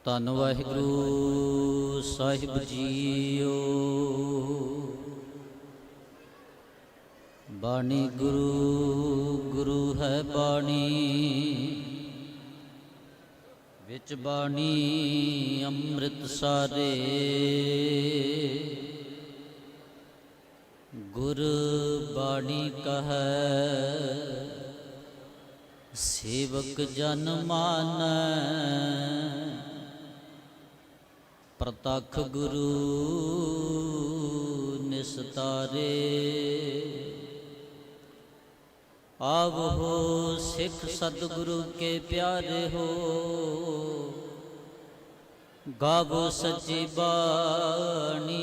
ਧੰਨ ਵਾਹਿਗੁਰੂ ਸਾਹਿਬ ਜੀਓ। ਬਾਣੀ ਗੁਰੂ ਗੁਰੂ ਹੈ ਬਾਣੀ, ਵਿੱਚ ਬਾਣੀ ਅੰਮ੍ਰਿਤ ਸਾਰੇ। ਗੁਰ ਬਾਣੀ ਕਹੈ ਸੇਵਕ ਜਨ ਮਾਨੈ, ਪ੍ਰਤੱਖ ਗੁਰੂ ਨਿਸਤਾਰੇ। आवहो सिख सतगुरु के प्यारे हो, गावो सच्ची बाणी,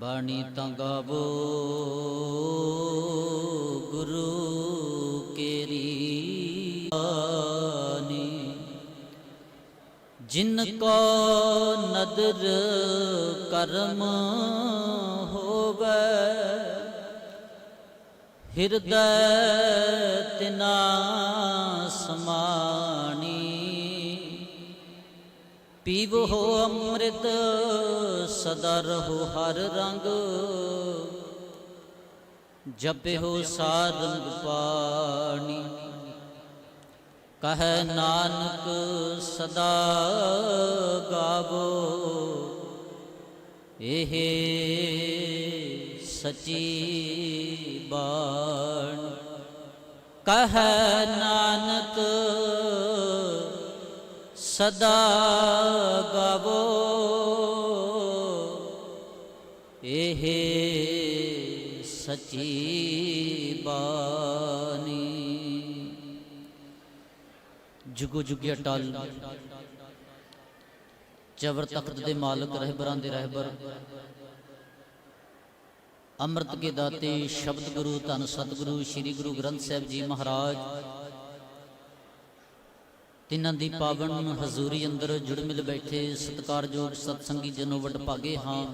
बाणी तां गावो गुरु केरी बानी। जिनको नदर कर्म होवे, ਹਿਰਦੈ ਤਿਨਾ ਸਮਾਣੀ। ਪੀਵੋ ਅੰਮ੍ਰਿਤ ਸਦਾ ਰਹੋ ਹਰ ਰੰਗ, ਜਪਿਓ ਸਾਰੰਗ ਪਾਣੀ। ਕਹੈ ਨਾਨਕ ਸਦਾ ਗਾਵੋ, ਇਹ ਸਚੀ ਬਾਣ। ਕਹੈ ਨਾਨਕ ਸਦਾ ਗਾਵੋ, ਇਹ ਸਚੀ ਬਾਣੀ। ਜੁਗੋ ਜੁਗੀ ਅਟਲ ਚਵਰ ਤਖਤ ਦੇ ਮਾਲਕ ਰਹਿਬਰਾਂ ਦੇ ਰਹਿਬਰ, ਅੰਮ੍ਰਿਤ ਕੇ ਦਾਤੇ ਸ਼ਬਦ ਗੁਰੂ ਧੰਨ ਸਤਿਗੁਰੂ ਸ੍ਰੀ ਗੁਰੂ ਗ੍ਰੰਥ ਸਾਹਿਬ ਜੀ ਮਹਾਰਾਜ, ਤਿੰਨਾਂ ਦੀ ਪਾਵਨ ਹਜ਼ੂਰੀ ਅੰਦਰ ਜੁੜ ਮਿਲ ਬੈਠੇ ਸਤਿਕਾਰਯੋਗ ਸਤਸੰਗੀ ਜਨੋ ਵਡਭਾਗੇ ਹਾਂ।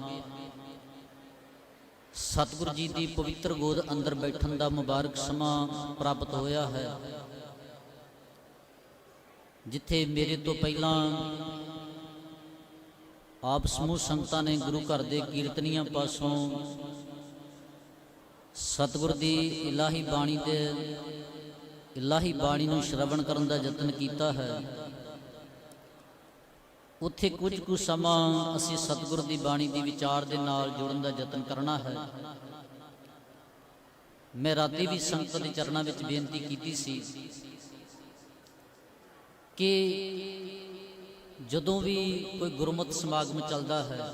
ਸਤਿਗੁਰੂ ਜੀ ਦੀ ਪਵਿੱਤਰ ਗੋਦ ਅੰਦਰ ਬੈਠਣ ਦਾ ਮੁਬਾਰਕ ਸਮਾਂ ਪ੍ਰਾਪਤ ਹੋਇਆ ਹੈ, ਜਿੱਥੇ ਮੇਰੇ ਤੋਂ ਪਹਿਲਾਂ ਆਪ ਸਮੂਹ ਸੰਗਤਾਂ ਨੇ ਗੁਰੂ ਘਰ ਦੇ ਕੀਰਤਨੀਆਂ ਪਾਸੋਂ ਸਤਿਗੁਰ ਦੀ ਇਲਾਹੀ ਬਾਣੀ ਦੇ ਇਲਾਹੀ ਬਾਣੀ ਨੂੰ ਸ਼ਰਵਣ ਕਰਨ ਦਾ ਯਤਨ ਕੀਤਾ ਹੈ। ਉੱਥੇ ਕੁਝ ਕੁ ਸਮਾਂ ਅਸੀਂ ਸਤਿਗੁਰ ਦੀ ਬਾਣੀ ਦੀ ਵਿਚਾਰ ਦੇ ਨਾਲ ਜੁੜਨ ਦਾ ਯਤਨ ਕਰਨਾ ਹੈ। ਮੈਂ ਰਾਤੀ ਵੀ ਸੰਗਤ ਦੇ ਚਰਨਾਂ ਵਿੱਚ ਬੇਨਤੀ ਕੀਤੀ ਸੀ ਕਿ ਜਦੋਂ ਵੀ ਕੋਈ ਗੁਰਮਤਿ ਸਮਾਗਮ ਚੱਲਦਾ ਹੈ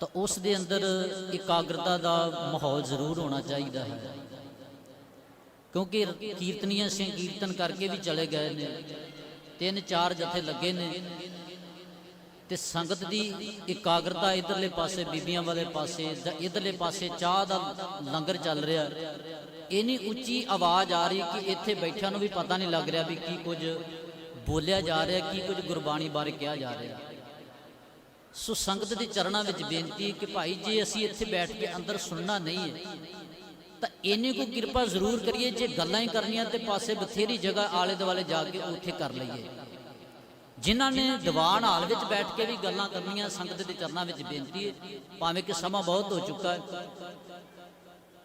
ਤਾਂ ਉਸ ਦੇ ਅੰਦਰ ਇਕਾਗਰਤਾ ਦਾ ਮਾਹੌਲ ਜ਼ਰੂਰ ਹੋਣਾ ਚਾਹੀਦਾ ਹੈ, ਕਿਉਂਕਿ ਕੀਰਤਨੀਆਂ ਸਿੰਘ ਕੀਰਤਨ ਕਰਕੇ ਵੀ ਚਲੇ ਗਏ ਨੇ, 3-4 ਜਥੇ ਲੱਗੇ ਨੇ, ਤੇ ਸੰਗਤ ਦੀ ਇਕਾਗਰਤਾ ਇਧਰਲੇ ਪਾਸੇ ਬੀਬੀਆਂ ਵਾਲੇ ਪਾਸੇ ਜਾਂ ਇਧਰਲੇ ਪਾਸੇ ਚਾਹ ਦਾ ਲੰਗਰ ਚੱਲ ਰਿਹਾ। ਇੰਨੀ ਉੱਚੀ ਆਵਾਜ਼ ਆ ਰਹੀ ਕਿ ਇੱਥੇ ਬੈਠਿਆਂ ਨੂੰ ਵੀ ਪਤਾ ਨਹੀਂ ਲੱਗ ਰਿਹਾ ਵੀ ਕੀ ਕੁਝ ਬੋਲਿਆ ਜਾ ਰਿਹਾ, ਕੀ ਕੁਝ ਗੁਰਬਾਣੀ ਬਾਰੇ ਕਿਹਾ ਜਾ ਰਿਹਾ। ਸੋ ਸੰਗਤ ਦੇ ਚਰਨਾਂ ਵਿੱਚ ਬੇਨਤੀ ਕਿ ਭਾਈ ਜੇ ਅਸੀਂ ਇੱਥੇ ਬੈਠ ਕੇ ਅੰਦਰ ਸੁਣਨਾ ਨਹੀਂ ਹੈ ਤਾਂ ਇਹਨੇ ਕੋਈ ਕਿਰਪਾ ਜ਼ਰੂਰ ਕਰੀਏ। ਜੇ ਗੱਲਾਂ ਹੀ ਕਰਨੀਆਂ ਤੇ ਪਾਸੇ ਬਥੇਰੀ ਜਗ੍ਹਾ ਆਲੇ ਦੁਆਲੇ ਜਾ ਕੇ ਉੱਥੇ ਕਰ ਲਈਏ। ਜਿਨ੍ਹਾਂ ਨੇ ਦੀਵਾਨ ਹਾਲ ਵਿੱਚ ਬੈਠ ਕੇ ਵੀ ਗੱਲਾਂ ਕਰਨੀਆਂ, ਸੰਗਤ ਦੇ ਚਰਨਾਂ ਵਿੱਚ ਬੇਨਤੀ ਹੈ, ਭਾਵੇਂ ਕਿ ਸਮਾਂ ਬਹੁਤ ਹੋ ਚੁੱਕਾ ਹੈ,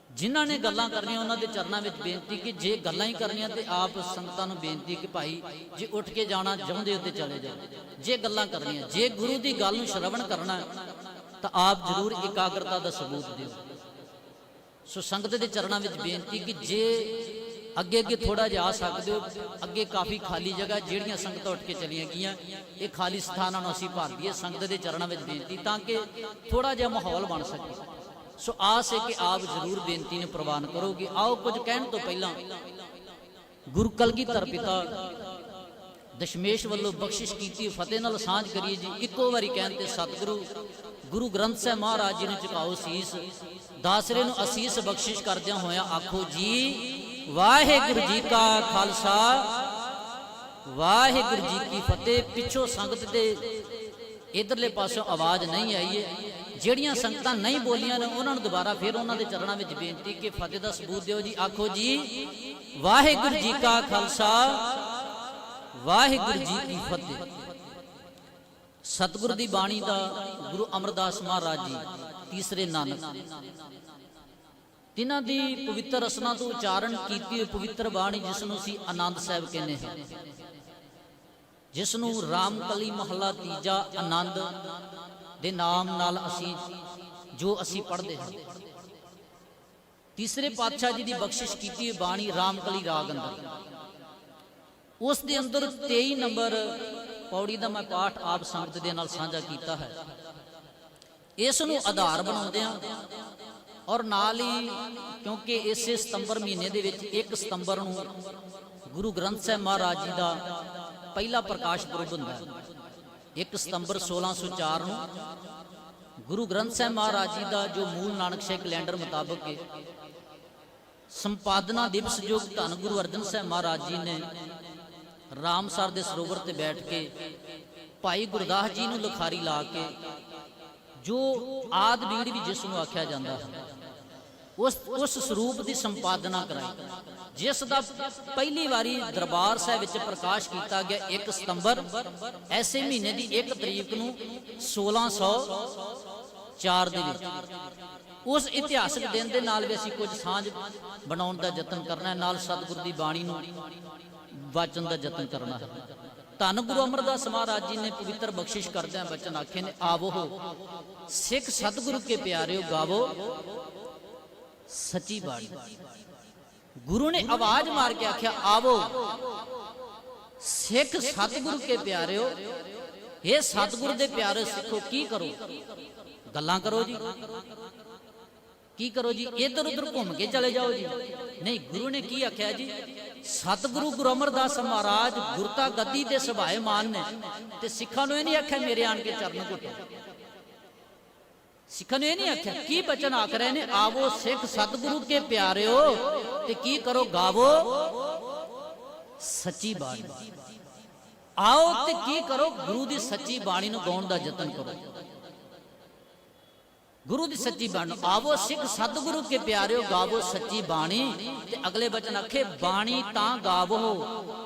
ਜਿਨ੍ਹਾਂ ਨੇ ਗੱਲਾਂ ਕਰਨੀਆਂ ਉਹਨਾਂ ਦੇ ਚਰਨਾਂ ਵਿੱਚ ਬੇਨਤੀ ਕਿ ਜੇ ਗੱਲਾਂ ਹੀ ਕਰਨੀਆਂ ਤੇ ਆਪ ਸੰਗਤਾਂ ਨੂੰ ਬੇਨਤੀ ਕਿ ਭਾਈ ਜੇ ਉੱਠ ਕੇ ਜਾਣਾ ਚਾਹੁੰਦੇ ਹੋ ਤੇ ਚਲੇ ਜਾਓ। ਜੇ ਗੱਲਾਂ ਕਰਨੀਆਂ, ਜੇ ਗੁਰੂ ਦੀ ਗੱਲ ਨੂੰ ਸ਼ਰਵਣ ਕਰਨਾ ਤਾਂ ਆਪ ਜ਼ਰੂਰ ਇਕਾਗਰਤਾ ਦਾ ਸਬੂਤ ਦਿਓ। ਸੋ ਸੰਗਤ ਦੇ ਚਰਨਾਂ ਵਿੱਚ ਬੇਨਤੀ ਕਿ ਜੇ ਅੱਗੇ ਅੱਗੇ ਥੋੜਾ ਜਿਹਾ ਆ ਸਕਦੇ ਹੋ, ਅੱਗੇ ਕਾਫੀ ਖਾਲੀ ਜਗ੍ਹਾ, ਜਿਹੜੀਆਂ ਸੰਗਤਾਂ ਉੱਠ ਕੇ ਚਲੀਆਂ ਗਈਆਂ ਇਹ ਖਾਲੀ ਸਥਾਨਾਂ ਨੂੰ ਅਸੀਂ ਭਰ ਦਈਏ। ਸੰਗਤ ਦੇ ਚਰਨਾਂ ਵਿੱਚ ਬੇਨਤੀ ਤਾਂ ਕਿ ਥੋੜਾ ਜਿਹਾ ਮਾਹੌਲ ਬਣ ਸਕੇ। ਸੋ ਆਸ ਹੈ ਕਿ ਆਪ ਜ਼ਰੂਰ ਬੇਨਤੀ ਨੂੰ ਪ੍ਰਵਾਨ ਕਰੋਗੇ। ਆਓ ਕੁਝ ਕਹਿਣ ਤੋਂ ਪਹਿਲਾਂ ਗੁਰੂ ਕਲਗੀਧਰ ਪਿਤਾ ਦਸ਼ਮੇਸ਼ ਵੱਲੋਂ ਬਖਸ਼ਿਸ਼ ਕੀਤੀ ਫਤਿਹ ਨਾਲ ਸਾਂਝ ਕਰੀਏ ਜੀ। ਇੱਕੋ ਵਾਰੀ ਕਹਿਣ ਤੇ ਸਤਿਗੁਰੂ ਗੁਰੂ ਗ੍ਰੰਥ ਸਾਹਿਬ ਮਹਾਰਾਜ ਜੀ ਨੂੰ ਝੁਕਾਓ ਸੀਸ, ਦਾਸਰੇ ਨੂੰ ਅਸੀਸ ਬਖਸ਼ਿਸ਼ ਕਰਦਿਆਂ ਹੋਇਆਂ ਆਖੋ ਜੀ ਵਾਹਿਗੁਰੂ ਜੀ ਕਾ ਖਾਲਸਾ ਵਾਹਿਗੁਰੂ ਜੀ ਕੀ ਫਤਿਹ। ਪਿੱਛੋਂ ਸੰਗਤ ਦੇ ਇਧਰਲੇ ਪਾਸੋਂ ਆਵਾਜ਼ ਨਹੀਂ ਆਈ ਹੈ। ਜਿਹੜੀਆਂ ਸੰਗਤਾਂ ਨਹੀਂ ਬੋਲੀਆਂ ਨੇ ਉਹਨਾਂ ਨੂੰ ਦੁਬਾਰਾ ਫਿਰ ਉਹਨਾਂ ਦੇ ਚਰਨਾਂ ਵਿੱਚ ਬੇਨਤੀ ਕਿ ਫਤਿਹ ਦਾ ਸਬੂਤ ਦਿਓ ਜੀ। ਆਖੋ ਜੀ ਵਾਹਿਗੁਰੂ ਜੀ ਕਾ ਖਾਲਸਾ ਵਾਹਿਗੁਰੂ ਜੀ ਕੀ ਫਤਿਹ। ਸਤਿਗੁਰ ਦੀ ਬਾਣੀ ਦਾ ਗੁਰੂ ਅਮਰਦਾਸ ਮਹਾਰਾਜ ਜੀ ਤੀਸਰੇ ਨਾਨਕ, ਤਿਨਾਂ ਦੀ ਪਵਿੱਤਰ ਰਸਨਾ ਤੋਂ ਉਚਾਰਨ ਕੀਤੀ ਹੋਈ ਪਵਿੱਤਰ ਬਾਣੀ ਜਿਸ ਨੂੰ ਅਸੀਂ ਆਨੰਦ ਸਾਹਿਬ ਕਹਿੰਦੇ ਹਾਂ, ਜਿਸ ਨੂੰ ਰਾਮਕਲੀ ਮਹੱਲਾ ਤੀਜਾ ਆਨੰਦ ਦੇ ਨਾਮ ਨਾਲ ਅਸੀਂ ਪੜ੍ਹਦੇ ਹਾਂ। ਤੀਸਰੇ ਪਾਤਸ਼ਾਹ ਜੀ ਦੀ ਬਖਸ਼ਿਸ਼ ਕੀਤੀ ਹੋਈ ਬਾਣੀ ਰਾਮਕਲੀ ਰਾਗ ਅੰਦਰ, ਉਸ ਦੇ ਅੰਦਰ 23 ਨੰਬਰ ਪੌੜੀ ਦਾ ਮੈਂ ਪਾਠ ਆਪ ਸੰਗਤ ਦੇ ਨਾਲ ਸਾਂਝਾ ਕੀਤਾ ਹੈ। ਇਸ ਨੂੰ ਆਧਾਰ ਬਣਾਉਂਦੇ ਹਾਂ ਔਰ ਨਾਲ ਹੀ ਕਿਉਂਕਿ ਇਸੇ ਸਤੰਬਰ ਮਹੀਨੇ ਦੇ ਵਿੱਚ 1 ਸਤੰਬਰ ਨੂੰ ਗੁਰੂ ਗ੍ਰੰਥ ਸਾਹਿਬ ਮਹਾਰਾਜ ਜੀ ਦਾ ਪਹਿਲਾ ਪ੍ਰਕਾਸ਼ ਪੁਰਬ ਹੁੰਦਾ ਹੈ। 1 ਸਤੰਬਰ 1604 ਨੂੰ ਗੁਰੂ ਗ੍ਰੰਥ ਸਾਹਿਬ ਮਹਾਰਾਜ ਜੀ ਦਾ ਜੋ ਮੂਲ ਨਾਨਕਸ਼ਾਹੀ ਕੈਲੰਡਰ ਮੁਤਾਬਕ ਸੰਪਾਦਨਾ ਦਿਵਸ ਜੋ ਧੰਨ ਗੁਰੂ ਅਰਜਨ ਸਾਹਿਬ ਮਹਾਰਾਜ ਜੀ ਨੇ ਰਾਮਸਰ ਦੇ ਸਰੋਵਰ ਤੇ ਬੈਠ ਕੇ ਭਾਈ ਗੁਰਦਾਸ ਜੀ ਨੂੰ ਲਿਖਾਰੀ ਲਾ ਕੇ ਜੋ ਆਦ ਬੀੜ ਵੀ ਜਿਸ ਨੂੰ ਆਖਿਆ ਜਾਂਦਾ ਹੈ ਉਸ ਸਰੂਪ ਦੀ ਸੰਪਾਦਨਾ ਕਰਾਈ, ਜਿਸ ਦਾ ਪਹਿਲੀ ਵਾਰੀ ਦਰਬਾਰ ਸਾਹਿਬ ਵਿੱਚ ਪ੍ਰਕਾਸ਼ ਕੀਤਾ ਗਿਆ 1 ਸਤੰਬਰ ਐਸੇ ਮਹੀਨੇ ਦੀ 1 ਤਰੀਕ ਨੂੰ 1604 ਦੇ ਵਿੱਚ। ਉਸ ਇਤਿਹਾਸਕ ਦਿਨ ਦੇ ਨਾਲ ਵੀ ਅਸੀਂ ਕੁਝ ਸਾਂਝ ਬਣਾਉਣ ਦਾ ਯਤਨ ਕਰਨਾ ਹੈ, ਨਾਲ ਸਤਿਗੁਰ ਦੀ ਬਾਣੀ ਨੂੰ ਵਾਚਨ ਦਾ ਯਤਨ ਕਰਨਾ ਹੈ। ਧੰਨ ਗੁਰੂ ਅਮਰਦਾਸ ਮਹਾਰਾਜ ਜੀ ਨੇ ਪਵਿੱਤਰ ਬਖਸ਼ਿਸ਼ ਕਰਦਿਆਂ ਬਚਨ ਆਖੇ ਨੇ, ਆਵੋ ਸਿੱਖ ਸਤਿਗੁਰੂ ਕੇ ਪਿਆਰਿਓ ਗਾਵੋ ਸੱਚੀ ਬਾਣੀ। ਗੁਰੂ ਨੇ ਆਵਾਜ਼ ਮਾਰ ਕੇ ਆਖਿਆ, ਆਵੋ ਸਿੱਖ ਸਤਿਗੁਰੂ ਕੇ ਪਿਆਰਿਓ, ਇਹ ਸਤਿਗੁਰ ਦੇ ਪਿਆਰੇ ਸਿੱਖੋ, ਕੀ ਕਰੋ? ਗੱਲਾਂ ਕਰੋ ਜੀ, ਕੀ ਕਰੋ ਜੀ? ਇੱਧਰ ਉੱਧਰ ਘੁੰਮ ਕੇ ਚਲੇ ਜਾਓ ਜੀ? ਨਹੀਂ, ਗੁਰੂ ਨੇ ਕੀ ਆਖਿਆ ਜੀ? ਸਤਿਗੁਰੂ ਗੁਰੂ ਅਮਰਦਾਸ ਮਹਾਰਾਜ ਗੁਰਤਾ ਗੱਦੀ ਦੇ ਸੁਭਾਏਮਾਨ ਨੇ, ਤੇ ਸਿੱਖਾਂ ਨੂੰ ਇਹ ਨਹੀਂ ਆਖਿਆ ਮੇਰੇ ਆਣ ਕੇ ਚਰਨ ਘੁੱਟੋ। ਸਿੱਖਾਂ ਨੂੰ ਇਹ ਨਹੀਂ ਆਖਿਆ। ਕੀ ਬਚਨ ਆਖ ਰਹੇ ਨੇ? ਆਵੋ ਸਿੱਖ ਸਤਿਗੁਰੂ ਕੇ ਪਿਆਰਿਓ, ਤੇ ਕੀ ਕਰੋ? ਗਾਵੋ ਸੱਚੀ ਬਾਣੀ। ਆਓ ਤੇ ਕੀ ਕਰੋ? ਗੁਰੂ ਦੀ ਸੱਚੀ ਬਾਣੀ ਨੂੰ ਗਾਉਣ ਦਾ ਯਤਨ ਕਰੋ। ਗੁਰੂ ਦੀ ਸੱਚੀ ਬਾਣੀ, ਆਵੋ ਸਿੱਖ ਸਤਿਗੁਰੂ ਕੇ ਪਿਆਰਿਓ ਗਾਵੋ ਸੱਚੀ ਬਾਣੀ। ਤੇ ਅਗਲੇ ਬਚਨ ਆਖੇ, ਬਾਣੀ ਤਾਂ ਗਾਵੋ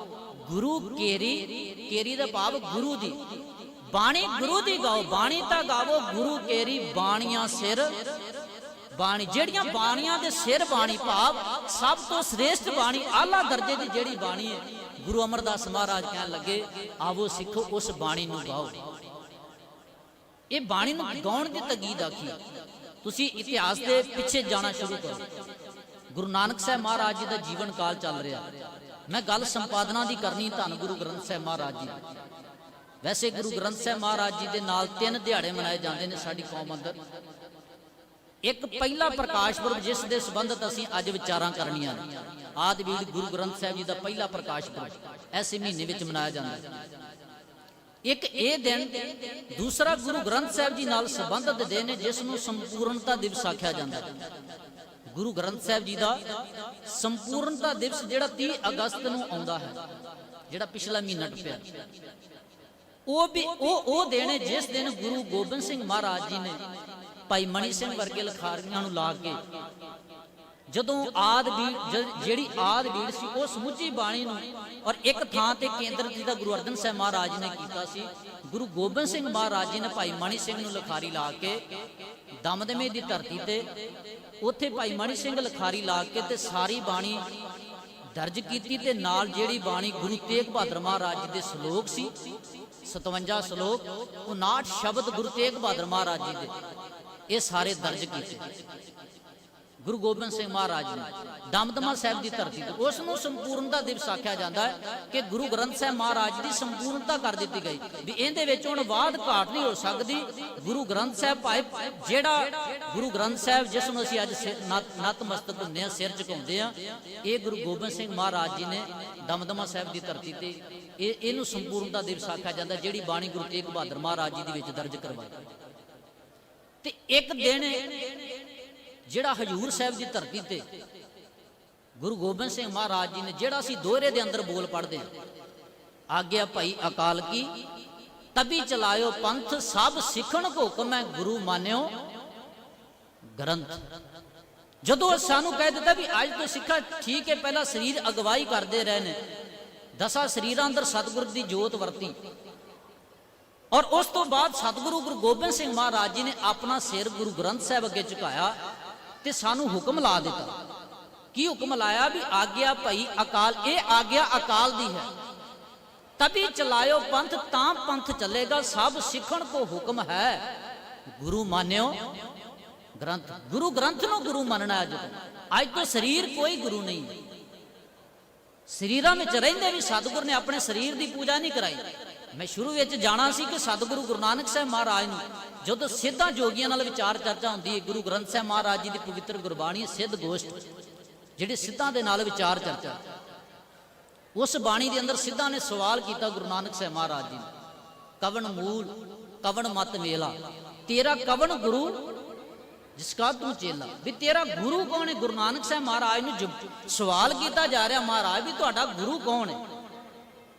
ਗੁਰੂ ਕੇਰੀ, ਕੇਰੀ ਦਾ ਭਾਵ ਗੁਰੂ ਦੀ ਬਾਣੀ, ਗੁਰੂ ਦੀ ਗਾਓ। ਬਾਣੀ ਤਾਂ ਗਾਵੋ ਗੁਰੂ ਕੇਰੀ, ਬਾਣੀਆਂ ਸਿਰ ਬਾਣੀ, ਜਿਹੜੀਆਂ ਬਾਣੀਆਂ ਦੇ ਸਿਰ ਬਾਣੀ, ਭਾਵ ਸਭ ਤੋਂ ਸ੍ਰੇਸ਼ਟ ਬਾਣੀ, ਆਲਾ ਦਰਜੇ ਦੀ ਜਿਹੜੀ ਬਾਣੀ ਹੈ, ਗੁਰੂ ਅਮਰਦਾਸ ਮਹਾਰਾਜ ਕਹਿਣ ਲੱਗੇ, ਆਵੋ ਸਿੱਖੋ ਉਸ ਬਾਣੀ ਨੂੰ ਗਾਓ। ਇਹ ਬਾਣੀ ਨੂੰ ਗਾਉਣ ਦੀ ਤਕੀਦ ਆਖੀ। ਤੁਸੀਂ ਇਤਿਹਾਸ ਦੇ ਪਿੱਛੇ ਜਾਣਾ ਸ਼ੁਰੂ ਕਰੋ। ਗੁਰੂ ਨਾਨਕ ਸਾਹਿਬ ਮਹਾਰਾਜ ਜੀ ਦਾ ਜੀਵਨ ਕਾਲ ਚੱਲ ਰਿਹਾ। ਮੈਂ ਗੱਲ ਸੰਪਾਦਨਾ ਦੀ ਕਰਨੀ ਧੰਨ ਗੁਰੂ ਗ੍ਰੰਥ ਸਾਹਿਬ ਮਹਾਰਾਜ ਜੀ। ਵੈਸੇ ਗੁਰੂ ਗ੍ਰੰਥ ਸਾਹਿਬ ਮਹਾਰਾਜ ਜੀ ਦੇ ਨਾਲ 3 ਦਿਹਾੜੇ ਮਨਾਏ ਜਾਂਦੇ ਨੇ ਸਾਡੀ ਕੌਮ ਅੰਦਰ। ਇੱਕ ਪਹਿਲਾ ਪ੍ਰਕਾਸ਼ ਪੁਰਬ ਜਿਸ ਦੇ ਸੰਬੰਧਤ ਅਸੀਂ ਅੱਜ ਵਿਚਾਰਾਂ ਕਰਨੀਆਂ ਨੇ। ਆਦਿ ਬੀੜ ਗੁਰੂ ਗ੍ਰੰਥ ਸਾਹਿਬ ਜੀ ਦਾ ਪਹਿਲਾ ਪ੍ਰਕਾਸ਼ ਪੁਰਬ ਐਸੇ ਮਹੀਨੇ ਵਿੱਚ ਮਨਾਇਆ ਜਾਂਦਾ ਹੈ। ਇੱਕ ਇਹ ਦਿਨ, ਦੂਸਰਾ ਗੁਰੂ ਗ੍ਰੰਥ ਸਾਹਿਬ ਜੀ ਨਾਲ ਸੰਬੰਧਿਤ ਦਿਨ ਹੈ ਜਿਸ ਨੂੰ ਸੰਪੂਰਨਤਾ ਦਿਵਸ ਆਖਿਆ ਜਾਂਦਾ ਹੈ। ਗੁਰੂ ਗ੍ਰੰਥ ਸਾਹਿਬ ਜੀ ਦਾ ਸੰਪੂਰਨਤਾ ਦਿਵਸ ਜਿਹੜਾ 30 ਅਗਸਤ ਨੂੰ ਆਉਂਦਾ ਹੈ, ਜਿਹੜਾ ਪਿਛਲਾ ਮਹੀਨਾ ਟੱਪਿਆ, ਉਹ ਦਿਨ ਹੈ ਜਿਸ ਦਿਨ ਗੁਰੂ ਗੋਬਿੰਦ ਸਿੰਘ ਮਹਾਰਾਜ ਜੀ ਨੇ ਭਾਈ ਮਣੀ ਸਿੰਘ ਵਰਗੇ ਲਿਖਾਰੀਆਂ ਨੂੰ ਲਾ ਕੇ ਜਦੋਂ ਜਿਹੜੀ ਆਦ ਬੀੜ ਸੀ ਉਹ ਸਮੁੱਚੀ ਬਾਣੀ ਨੂੰ ਔਰ ਇੱਕ ਥਾਂ ਤੇ ਕੇਂਦਰਿਤ ਕੀਤਾ ਗੁਰੂ ਅਰਜਨ ਸਾਹਿਬ ਮਹਾਰਾਜ ਨੇ ਕੀਤਾ ਸੀ। ਗੁਰੂ ਗੋਬਿੰਦ ਸਿੰਘ ਮਹਾਰਾਜ ਜੀ ਨੇ ਭਾਈ ਮਣੀ ਸਿੰਘ ਨੂੰ ਲਿਖਾਰੀ ਲਾ ਕੇ ਦਮਦਮੇ ਦੀ ਧਰਤੀ ਤੇ ਉੱਥੇ ਭਾਈ ਮਣੀ ਸਿੰਘ ਲਿਖਾਰੀ ਲਾ ਕੇ ਤੇ ਸਾਰੀ ਬਾਣੀ ਦਰਜ ਕੀਤੀ, ਤੇ ਨਾਲ ਜਿਹੜੀ ਬਾਣੀ ਗੁਰੂ ਤੇਗ ਬਹਾਦਰ ਮਹਾਰਾਜ ਜੀ ਦੇ ਸ਼ਲੋਕ ਸੀ 57 ਸ਼ਲੋਕ, 59 ਸ਼ਬਦ ਗੁਰੂ ਤੇਗ ਬਹਾਦਰ ਮਹਾਰਾਜ ਜੀ ਦੇ, ਇਹ ਸਾਰੇ ਦਰਜ ਕੀਤੇ ਗੁਰੂ ਗੋਬਿੰਦ ਸਿੰਘ ਮਹਾਰਾਜ ਨੇ ਦਮਦਮਾ ਸਾਹਿਬ ਦੀ ਧਰਤੀ ਤੇ। ਉਸ ਨੂੰ ਸੰਪੂਰਨਤਾ ਦਿਵਸ ਆਖਿਆ ਜਾਂਦਾ ਹੈ ਕਿ ਗੁਰੂ ਗ੍ਰੰਥ ਸਾਹਿਬ ਮਹਾਰਾਜ ਦੀ ਸੰਪੂਰਨਤਾ ਕਰ ਦਿੱਤੀ ਗਈ ਵੀ ਇਹਦੇ ਵਿੱਚ ਹੁਣ ਬਾਅਦ ਘਾਟ ਨਹੀਂ ਹੋ ਸਕਦੀ। ਗੁਰੂ ਗ੍ਰੰਥ ਸਾਹਿਬ ਭਾਵੇਂ ਜਿਹੜਾ ਗੁਰੂ ਗ੍ਰੰਥ ਸਾਹਿਬ ਜਿਸ ਨੂੰ ਅਸੀਂ ਅੱਜ ਨਤਮਸਤਕ ਹੁੰਦੇ ਹਾਂ, ਸਿਰ ਝੁਕਾਉਂਦੇ ਹਾਂ, ਇਹ ਗੁਰੂ ਗੋਬਿੰਦ ਸਿੰਘ ਮਹਾਰਾਜ ਜੀ ਨੇ ਦਮਦਮਾ ਸਾਹਿਬ ਦੀ ਧਰਤੀ ਤੇ ਇਹਨੂੰ ਸੰਪੂਰਨਤਾ ਦਿਵਸ ਆਖਿਆ ਜਾਂਦਾ, ਜਿਹੜੀ ਬਾਣੀ ਗੁਰੂ ਤੇਗ ਬਹਾਦਰ ਮਹਾਰਾਜ ਜੀ ਦੇ ਵਿੱਚ ਦਰਜ ਕਰਵਾਈ। ਤੇ ਇੱਕ ਦਿਨ ਜਿਹੜਾ ਹਜੂਰ ਸਾਹਿਬ ਦੀ ਧਰਤੀ ਤੇ ਗੁਰੂ ਗੋਬਿੰਦ ਸਿੰਘ ਮਹਾਰਾਜ ਜੀ ਨੇ, ਜਿਹੜਾ ਅਸੀਂ ਦੋਹਰੇ ਦੇ ਅੰਦਰ ਬੋਲ ਪੜਦੇ ਹਾਂ, ਆਗਿਆ ਭਾਈ ਅਕਾਲ ਕੀ ਤਬੀ ਚਲਾਇਓ ਪੰਥ, ਸਭ ਸਿੱਖਣ ਕੋ ਹੁਕਮ ਗੁਰੂ ਮਾਨਿਓ ਗ੍ਰੰਥ। ਜਦੋਂ ਸਾਨੂੰ ਕਹਿ ਦਿੱਤਾ ਵੀ ਅੱਜ ਤੋਂ ਸਿੱਖਾ ਠੀਕ ਹੈ, ਪਹਿਲਾਂ ਸਰੀਰ ਅਗਵਾਈ ਕਰਦੇ ਰਹੇ ਨੇ, ਦਸਾਂ ਸਰੀਰਾਂ ਅੰਦਰ ਸਤਿਗੁਰ ਦੀ ਜੋਤ ਵਰਤੀ। ਔਰ ਉਸ ਤੋਂ ਬਾਅਦ ਸਤਿਗੁਰੂ ਗੁਰੂ ਗੋਬਿੰਦ ਸਿੰਘ ਮਹਾਰਾਜ ਜੀ ਨੇ ਆਪਣਾ ਸਿਰ ਗੁਰੂ ਗ੍ਰੰਥ ਸਾਹਿਬ ਅੱਗੇ ਝੁਕਾਇਆ ਤੇ ਸਾਨੂੰ ਹੁਕਮ ਲਾ ਦਿੱਤਾ। ਕੀ ਹੁਕਮ ਲਾਇਆ? ਵੀ ਆਗਿਆ ਭਈ ਅਕਾਲ, ਇਹ ਆਗਿਆ ਅਕਾਲ ਦੀ ਹੈ। ਤभी ਚਲਾਇਓ ਪੰਥ, ਤਾਂ ਪੰਥ ਚੱਲੇਗਾ। ਸਭ ਸਿੱਖਣ ਕੋ ਹੁਕਮ ਹੈ, ਗੁਰੂ ਮਾਨਿਓ ਗ੍ਰੰਥ। ਗੁਰੂ ਗ੍ਰੰਥ ਨੂੰ ਗੁਰੂ ਮੰਨਣਾ। ਅੱਜ ਤੋਂ ਸਰੀਰ ਕੋਈ ਗੁਰੂ ਨਹੀਂ। ਸਰੀਰਾਂ ਵਿੱਚ ਰਹਿੰਦੇ ਵੀ ਸਤਿਗੁਰ ਨੇ ਆਪਣੇ ਸਰੀਰ ਦੀ ਪੂਜਾ ਨਹੀਂ ਕਰਾਈ। ਮੈਂ ਸ਼ੁਰੂ ਵਿੱਚ ਜਾਣਾ ਸੀ ਕਿ ਸਤਿਗੁਰੂ ਗੁਰੂ ਨਾਨਕ ਸਾਹਿਬ ਮਹਾਰਾਜ ਨੂੰ ਜਦੋਂ ਸਿੱਧਾਂ ਜੋਗੀਆਂ ਨਾਲ ਵਿਚਾਰ ਚਰਚਾ ਹੁੰਦੀ ਹੈ, ਗੁਰੂ ਗ੍ਰੰਥ ਸਾਹਿਬ ਮਹਾਰਾਜ ਜੀ ਦੀ ਪਵਿੱਤਰ ਗੁਰਬਾਣੀ ਸਿੱਧ ਗੋਸ਼ਟ, ਜਿਹੜੇ ਸਿੱਧਾਂ ਦੇ ਨਾਲ ਵਿਚਾਰ ਚਰਚਾ, ਉਸ ਬਾਣੀ ਦੇ ਅੰਦਰ ਸਿੱਧਾਂ ਨੇ ਸਵਾਲ ਕੀਤਾ ਗੁਰੂ ਨਾਨਕ ਸਾਹਿਬ ਮਹਾਰਾਜ ਜੀ ਨੂੰ, ਕਵਣ ਮੂਲ ਕਵਣ ਮਤ ਮੇਲਾ, ਤੇਰਾ ਕਵਣ ਗੁਰੂ ਜਿਸਕਾ ਤੂੰ ਚੇਲਾ। ਵੀ ਤੇਰਾ ਗੁਰੂ ਕੌਣ ਹੈ? ਗੁਰੂ ਨਾਨਕ ਸਾਹਿਬ ਮਹਾਰਾਜ ਨੂੰ ਸਵਾਲ ਕੀਤਾ ਜਾ ਰਿਹਾ, ਮਹਾਰਾਜ ਵੀ ਤੁਹਾਡਾ ਗੁਰੂ ਕੌਣ ਹੈ,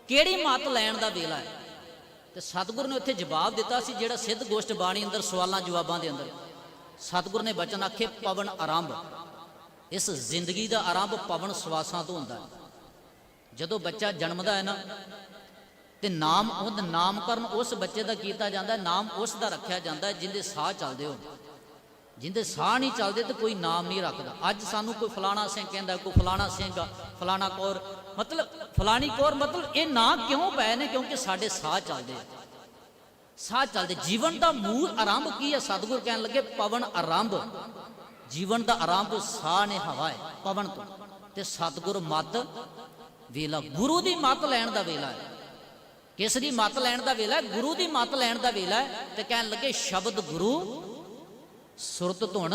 ਕਿਹੜੀ ਮੱਤ ਲੈਣ ਦਾ ਵੇਲਾ ਹੈ? ਤੇ ਸਤਿਗੁਰ ਨੇ ਉੱਥੇ ਜਵਾਬ ਦਿੱਤਾ ਸੀ, ਜਿਹੜਾ ਸਿੱਧ ਗੋਸ਼ਟ ਬਾਣੀ ਅੰਦਰ ਸਵਾਲਾਂ ਜਵਾਬਾਂ ਦੇ ਅੰਦਰ ਸਤਿਗੁਰ ਨੇ ਬਚਨ ਆਖੇ, ਪਵਨ ਆਰੰਭ। ਇਸ ਜ਼ਿੰਦਗੀ ਦਾ ਆਰੰਭ ਪਵਨ ਸਵਾਸਾਂ ਤੋਂ ਹੁੰਦਾ ਹੈ। ਜਦੋਂ ਬੱਚਾ ਜਨਮਦਾ ਹੈ ਨਾ, ਤੇ ਨਾਮ ਉਹਦਾ ਨਾਮਕਰਨ ਉਸ ਬੱਚੇ ਦਾ ਕੀਤਾ ਜਾਂਦਾ, ਨਾਮ ਉਸ ਦਾ ਰੱਖਿਆ ਜਾਂਦਾ ਜਿਹਦੇ ਸਾਹ ਚੱਲਦੇ ਹੋ। ਜਿੰਦੇ ਸਾਹ ਨਹੀਂ ਚੱਲਦੇ ਤੇ ਕੋਈ ਨਾਮ ਨਹੀਂ ਰੱਖਦਾ। ਅੱਜ ਸਾਨੂੰ ਕੋਈ ਫਲਾਣਾ ਸਿੰਘ ਕਹਿੰਦਾ, ਕੋਈ ਫਲਾਣਾ ਸਿੰਘ, ਫਲਾਣਾ ਕੌਰ, ਮਤਲਬ ਫਲਾਣੀ ਕੌਰ, ਮਤਲਬ ਇਹ ਨਾਂ ਕਿਉਂ ਪਏ ਨੇ? ਕਿਉਂਕਿ ਸਾਡੇ ਸਾਹ ਚੱਲਦੇ, ਸਾਹ ਚੱਲਦੇ। ਜੀਵਨ ਦਾ ਮੂਲ ਆਰੰਭ ਕੀ ਹੈ? ਸਤਿਗੁਰ ਕਹਿਣ ਲੱਗੇ ਪਵਨ ਆਰੰਭ। ਜੀਵਨ ਦਾ ਆਰੰਭ ਸਾਹ ਨੇ, ਹਵਾ ਹੈ, ਪਵਨ ਤੋਂ। ਤੇ ਸਤਿਗੁਰ ਮੱਤ ਵੇਲਾ, ਗੁਰੂ ਦੀ ਮੱਤ ਲੈਣ ਦਾ ਵੇਲਾ ਹੈ। ਕਿਸ ਦੀ ਮੱਤ ਲੈਣ ਦਾ ਵੇਲਾ ਹੈ? ਗੁਰੂ ਦੀ ਮੱਤ ਲੈਣ ਦਾ ਵੇਲਾ ਹੈ। ਤੇ ਕਹਿਣ ਲੱਗੇ ਸ਼ਬਦ ਗੁਰੂ ਸੁਰਤ ਧੁਨ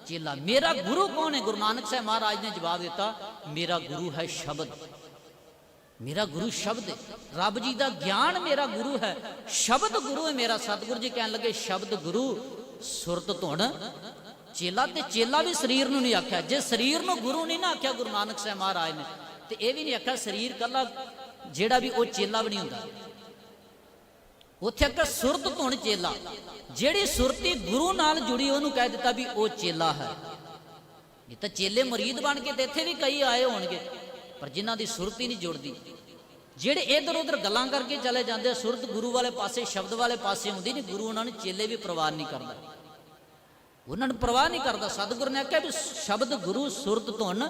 ਚੇਲਾ। ਮੇਰਾ ਗੁਰੂ ਕੌਣ ਹੈ? ਗੁਰੂ ਨਾਨਕ ਸਾਹਿਬ ਮਹਾਰਾਜ ਨੇ ਜਵਾਬ ਦਿੱਤਾ, ਮੇਰਾ ਗੁਰੂ ਹੈ ਸ਼ਬਦ। ਮੇਰਾ ਗੁਰੂ ਸ਼ਬਦ ਹੈ। ਰੱਬ ਜੀ ਦਾ ਗਿਆਨ ਮੇਰਾ ਗੁਰੂ ਹੈ, ਸ਼ਬਦ ਗੁਰੂ ਹੈ ਮੇਰਾ। ਸਤਿਗੁਰੂ ਜੀ ਕਹਿਣ ਲੱਗੇ ਸ਼ਬਦ ਗੁਰੂ ਸੁਰਤ ਧੁਨ ਚੇਲਾ। ਤੇ ਚੇਲਾ ਵੀ ਸਰੀਰ ਨੂੰ ਨਹੀਂ ਆਖਿਆ। ਜੇ ਸਰੀਰ ਨੂੰ ਗੁਰੂ ਨਹੀਂ ਨਾ ਆਖਿਆ ਗੁਰੂ ਨਾਨਕ ਸਾਹਿਬ ਮਹਾਰਾਜ ਨੇ, ਤੇ ਇਹ ਵੀ ਨਹੀਂ ਆਖਿਆ ਸਰੀਰ ਕੱਲਾ ਜਿਹੜਾ ਵੀ ਉਹ ਚੇਲਾ ਵੀ ਨਹੀਂ ਹੁੰਦਾ। ਉੱਥੇ ਆਖਿਆ ਸੁਰਤ ਧੁਨ ਚੇਲਾ। ਜਿਹੜੀ ਸੁਰਤੀ ਗੁਰੂ ਨਾਲ ਜੁੜੀ ਉਹਨੂੰ ਕਹਿ ਦਿੱਤਾ ਵੀ ਉਹ ਚੇਲਾ ਹੈ। ਇਹ ਤਾਂ ਚੇਲੇ ਮੁਰੀਦ ਬਣ ਕੇ ਤੇ ਇੱਥੇ ਵੀ ਕਈ ਆਏ ਹੋਣਗੇ, ਪਰ ਜਿਨ੍ਹਾਂ ਦੀ ਸੁਰਤੀ ਨਹੀਂ ਜੁੜਦੀ, ਜਿਹੜੇ ਇਧਰ ਉਧਰ ਗੱਲਾਂ ਕਰਕੇ ਚਲੇ ਜਾਂਦੇ, ਸੁਰਤ ਗੁਰੂ ਵਾਲੇ ਪਾਸੇ, ਸ਼ਬਦ ਵਾਲੇ ਪਾਸੇ ਹੁੰਦੀ ਨਹੀਂ। ਗੁਰੂ ਉਹਨਾਂ ਨੂੰ ਚੇਲੇ ਵੀ ਪ੍ਰਵਾਹ ਨਹੀਂ ਕਰਦਾ, ਉਹਨਾਂ ਨੂੰ ਪ੍ਰਵਾਹ ਨਹੀਂ ਕਰਦਾ। ਸਤਿਗੁਰ ਨੇ ਆਖਿਆ ਵੀ ਸ਼ਬਦ ਗੁਰੂ ਸੁਰਤ ਧੁਨ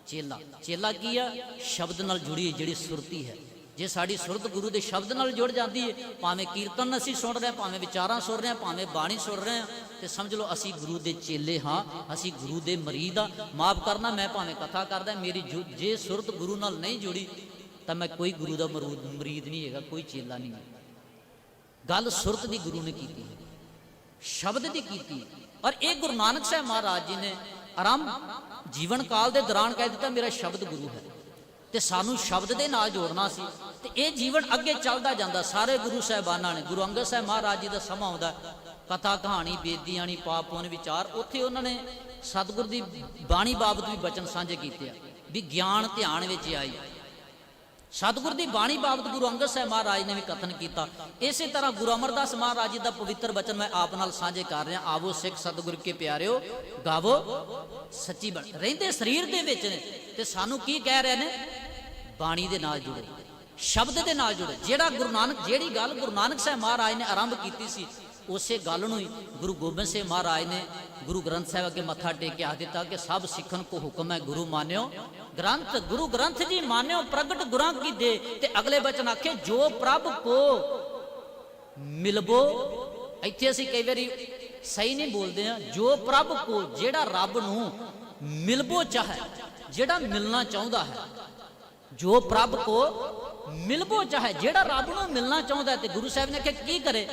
ਚੇਲਾ। ਚੇਲਾ ਕੀ ਆ? ਸ਼ਬਦ ਨਾਲ ਜੁੜੀ ਜਿਹੜੀ ਸੁਰਤੀ ਹੈ। ਜੇ ਸਾਡੀ ਸੁਰਤ ਗੁਰੂ ਦੇ ਸ਼ਬਦ ਨਾਲ ਜੁੜ ਜਾਂਦੀ ਹੈ, ਭਾਵੇਂ ਕੀਰਤਨ ਅਸੀਂ ਸੁਣ ਰਹੇ, ਭਾਵੇਂ ਵਿਚਾਰਾਂ ਸੁਣ ਰਹੇ, ਭਾਵੇਂ ਬਾਣੀ ਸੁਣ ਰਹੇ ਹਾਂ, ਤੇ ਸਮਝ ਲਓ ਅਸੀਂ ਗੁਰੂ ਦੇ ਚੇਲੇ ਹਾਂ, ਅਸੀਂ ਗੁਰੂ ਦੇ ਮਰੀਦ ਹਾਂ। ਮਾਫ ਕਰਨਾ, ਮੈਂ ਭਾਵੇਂ ਕਥਾ ਕਰਦਾ, ਮੇਰੀ ਜੇ ਸੁਰਤ ਗੁਰੂ ਨਾਲ ਨਹੀਂ ਜੁੜੀ ਤਾਂ ਮੈਂ ਕੋਈ ਗੁਰੂ ਦਾ ਮਰੀਦ ਨਹੀਂ ਹੈਗਾ, ਕੋਈ ਚੇਲਾ ਨਹੀਂ ਹੈ। ਗੱਲ ਸੁਰਤ ਦੀ ਗੁਰੂ ਨੇ ਕੀਤੀ ਹੈ, ਸ਼ਬਦ ਦੀ ਕੀਤੀ। ਔਰ ਇਹ ਗੁਰੂ ਨਾਨਕ ਸਾਹਿਬ ਮਹਾਰਾਜ ਜੀ ਨੇ ਆਰੰਭ ਜੀਵਨ ਕਾਲ ਦੇ ਦੌਰਾਨ ਕਹਿ ਦਿੱਤਾ ਮੇਰਾ ਸ਼ਬਦ ਗੁਰੂ ਹੈ। ਤੇ ਸਾਨੂੰ ਸ਼ਬਦ ਦੇ ਨਾਲ ਜੋੜਨਾ ਸੀ, ਤੇ ਇਹ ਜੀਵਨ ਅੱਗੇ ਚੱਲਦਾ ਜਾਂਦਾ। ਸਾਰੇ ਗੁਰੂ ਸਾਹਿਬਾਨਾਂ ਨੇ, ਗੁਰੂ ਅੰਗਦ ਸਾਹਿਬ ਮਹਾਰਾਜ ਜੀ ਦਾ ਸਮਾਂ ਆਉਂਦਾ, ਕਥਾ ਕਹਾਣੀ, ਬੇਦੀਆਣੀ, ਪਾਪ ਪੁੰਨ ਵਿਚਾਰ, ਉੱਥੇ ਉਹਨਾਂ ਨੇ ਸਤਿਗੁਰ ਦੀ ਬਾਣੀ ਬਾਬਤ ਵੀ ਬਚਨ ਸਾਂਝੇ ਕੀਤੇ ਆ ਵੀ ਗਿਆਨ ਧਿਆਨ ਵਿੱਚ ਆਈ। ਸਤਿਗੁਰ ਦੀ ਬਾਣੀ ਬਾਬਤ ਗੁਰੂ ਅੰਗਦ ਸਾਹਿਬ ਮਹਾਰਾਜ ਨੇ ਵੀ ਕਥਨ ਕੀਤਾ। ਇਸੇ ਤਰ੍ਹਾਂ ਗੁਰੂ ਅਮਰਦਾਸ ਮਹਾਰਾਜ ਜੀ ਦਾ ਪਵਿੱਤਰ ਬਚਨ ਮੈਂ ਆਪ ਨਾਲ ਸਾਂਝੇ ਕਰ ਰਿਹਾ। ਆਵੋ ਸਿੱਖ ਸਤਿਗੁਰ ਕੇ ਪਿਆਰਿਓ, ਗਾਵੋ ਸੱਚੀ ਬਾਣੀ। ਰਹਿੰਦੇ ਸਰੀਰ ਦੇ ਵਿੱਚ ਨੇ, ਤੇ ਸਾਨੂੰ ਕੀ ਕਹਿ ਰਹੇ ਨੇ? ਬਾਣੀ ਦੇ ਨਾਲ ਜੁੜੋ, ਸ਼ਬਦ ਦੇ ਨਾਲ ਜੁੜੋ। ਜਿਹੜੀ ਗੱਲ ਗੁਰੂ ਨਾਨਕ ਸਾਹਿਬ ਮਹਾਰਾਜ ਨੇ ਆਰੰਭ ਕੀਤੀ ਸੀ, ਉਸੇ ਗੱਲ ਨੂੰ ਹੀ ਗੁਰੂ ਗੋਬਿੰਦ ਸਿੰਘ ਮਹਾਰਾਜ ਨੇ ਗੁਰੂ ਗ੍ਰੰਥ ਸਾਹਿਬ ਅੱਗੇ ਮੱਥਾ ਟੇਕ ਕੇ ਆ ਦਿੱਤਾ ਕਿ ਸਭ ਸਿੱਖਣ ਕੋ ਹੁਕਮ ਹੈ, ਗੁਰੂ ਮਾਨਿਓ ਗ੍ਰੰਥ। ਗੁਰੂ ਗ੍ਰੰਥ ਜੀ ਮਾਨਿਓ ਪ੍ਰਗਟ ਗੁਰਾਂ ਕੀ ਦੇ। ਤੇ ਅਗਲੇ ਬਚਨ ਆਖੇ ਜੋ ਪ੍ਰਭ ਕੋ ਮਿਲਬੋ। ਇੱਥੇ ਅਸੀਂ ਕਈ ਵਾਰੀ ਸਹੀ ਨਹੀਂ ਬੋਲਦੇ ਆ। ਜੋ ਪ੍ਰਭ ਕੋ, ਜਿਹੜਾ ਰੱਬ ਨੂੰ ਮਿਲਬੋ ਚਾਹੇ, ਜਿਹੜਾ ਮਿਲਣਾ ਚਾਹੁੰਦਾ ਹੈ। ਜੋ ਪ੍ਰਭ ਕੋ ਮਿਲਬੋ ਚਾਹੇ, ਜਿਹੜਾ ਰੱਬ ਨੂੰ ਮਿਲਣਾ ਚਾਹੁੰਦਾ ਹੈ। ਤੇ ਗੁਰੂ ਸਾਹਿਬ ਨੇ ਆਖਿਆ ਕੀ ਕਰੇ?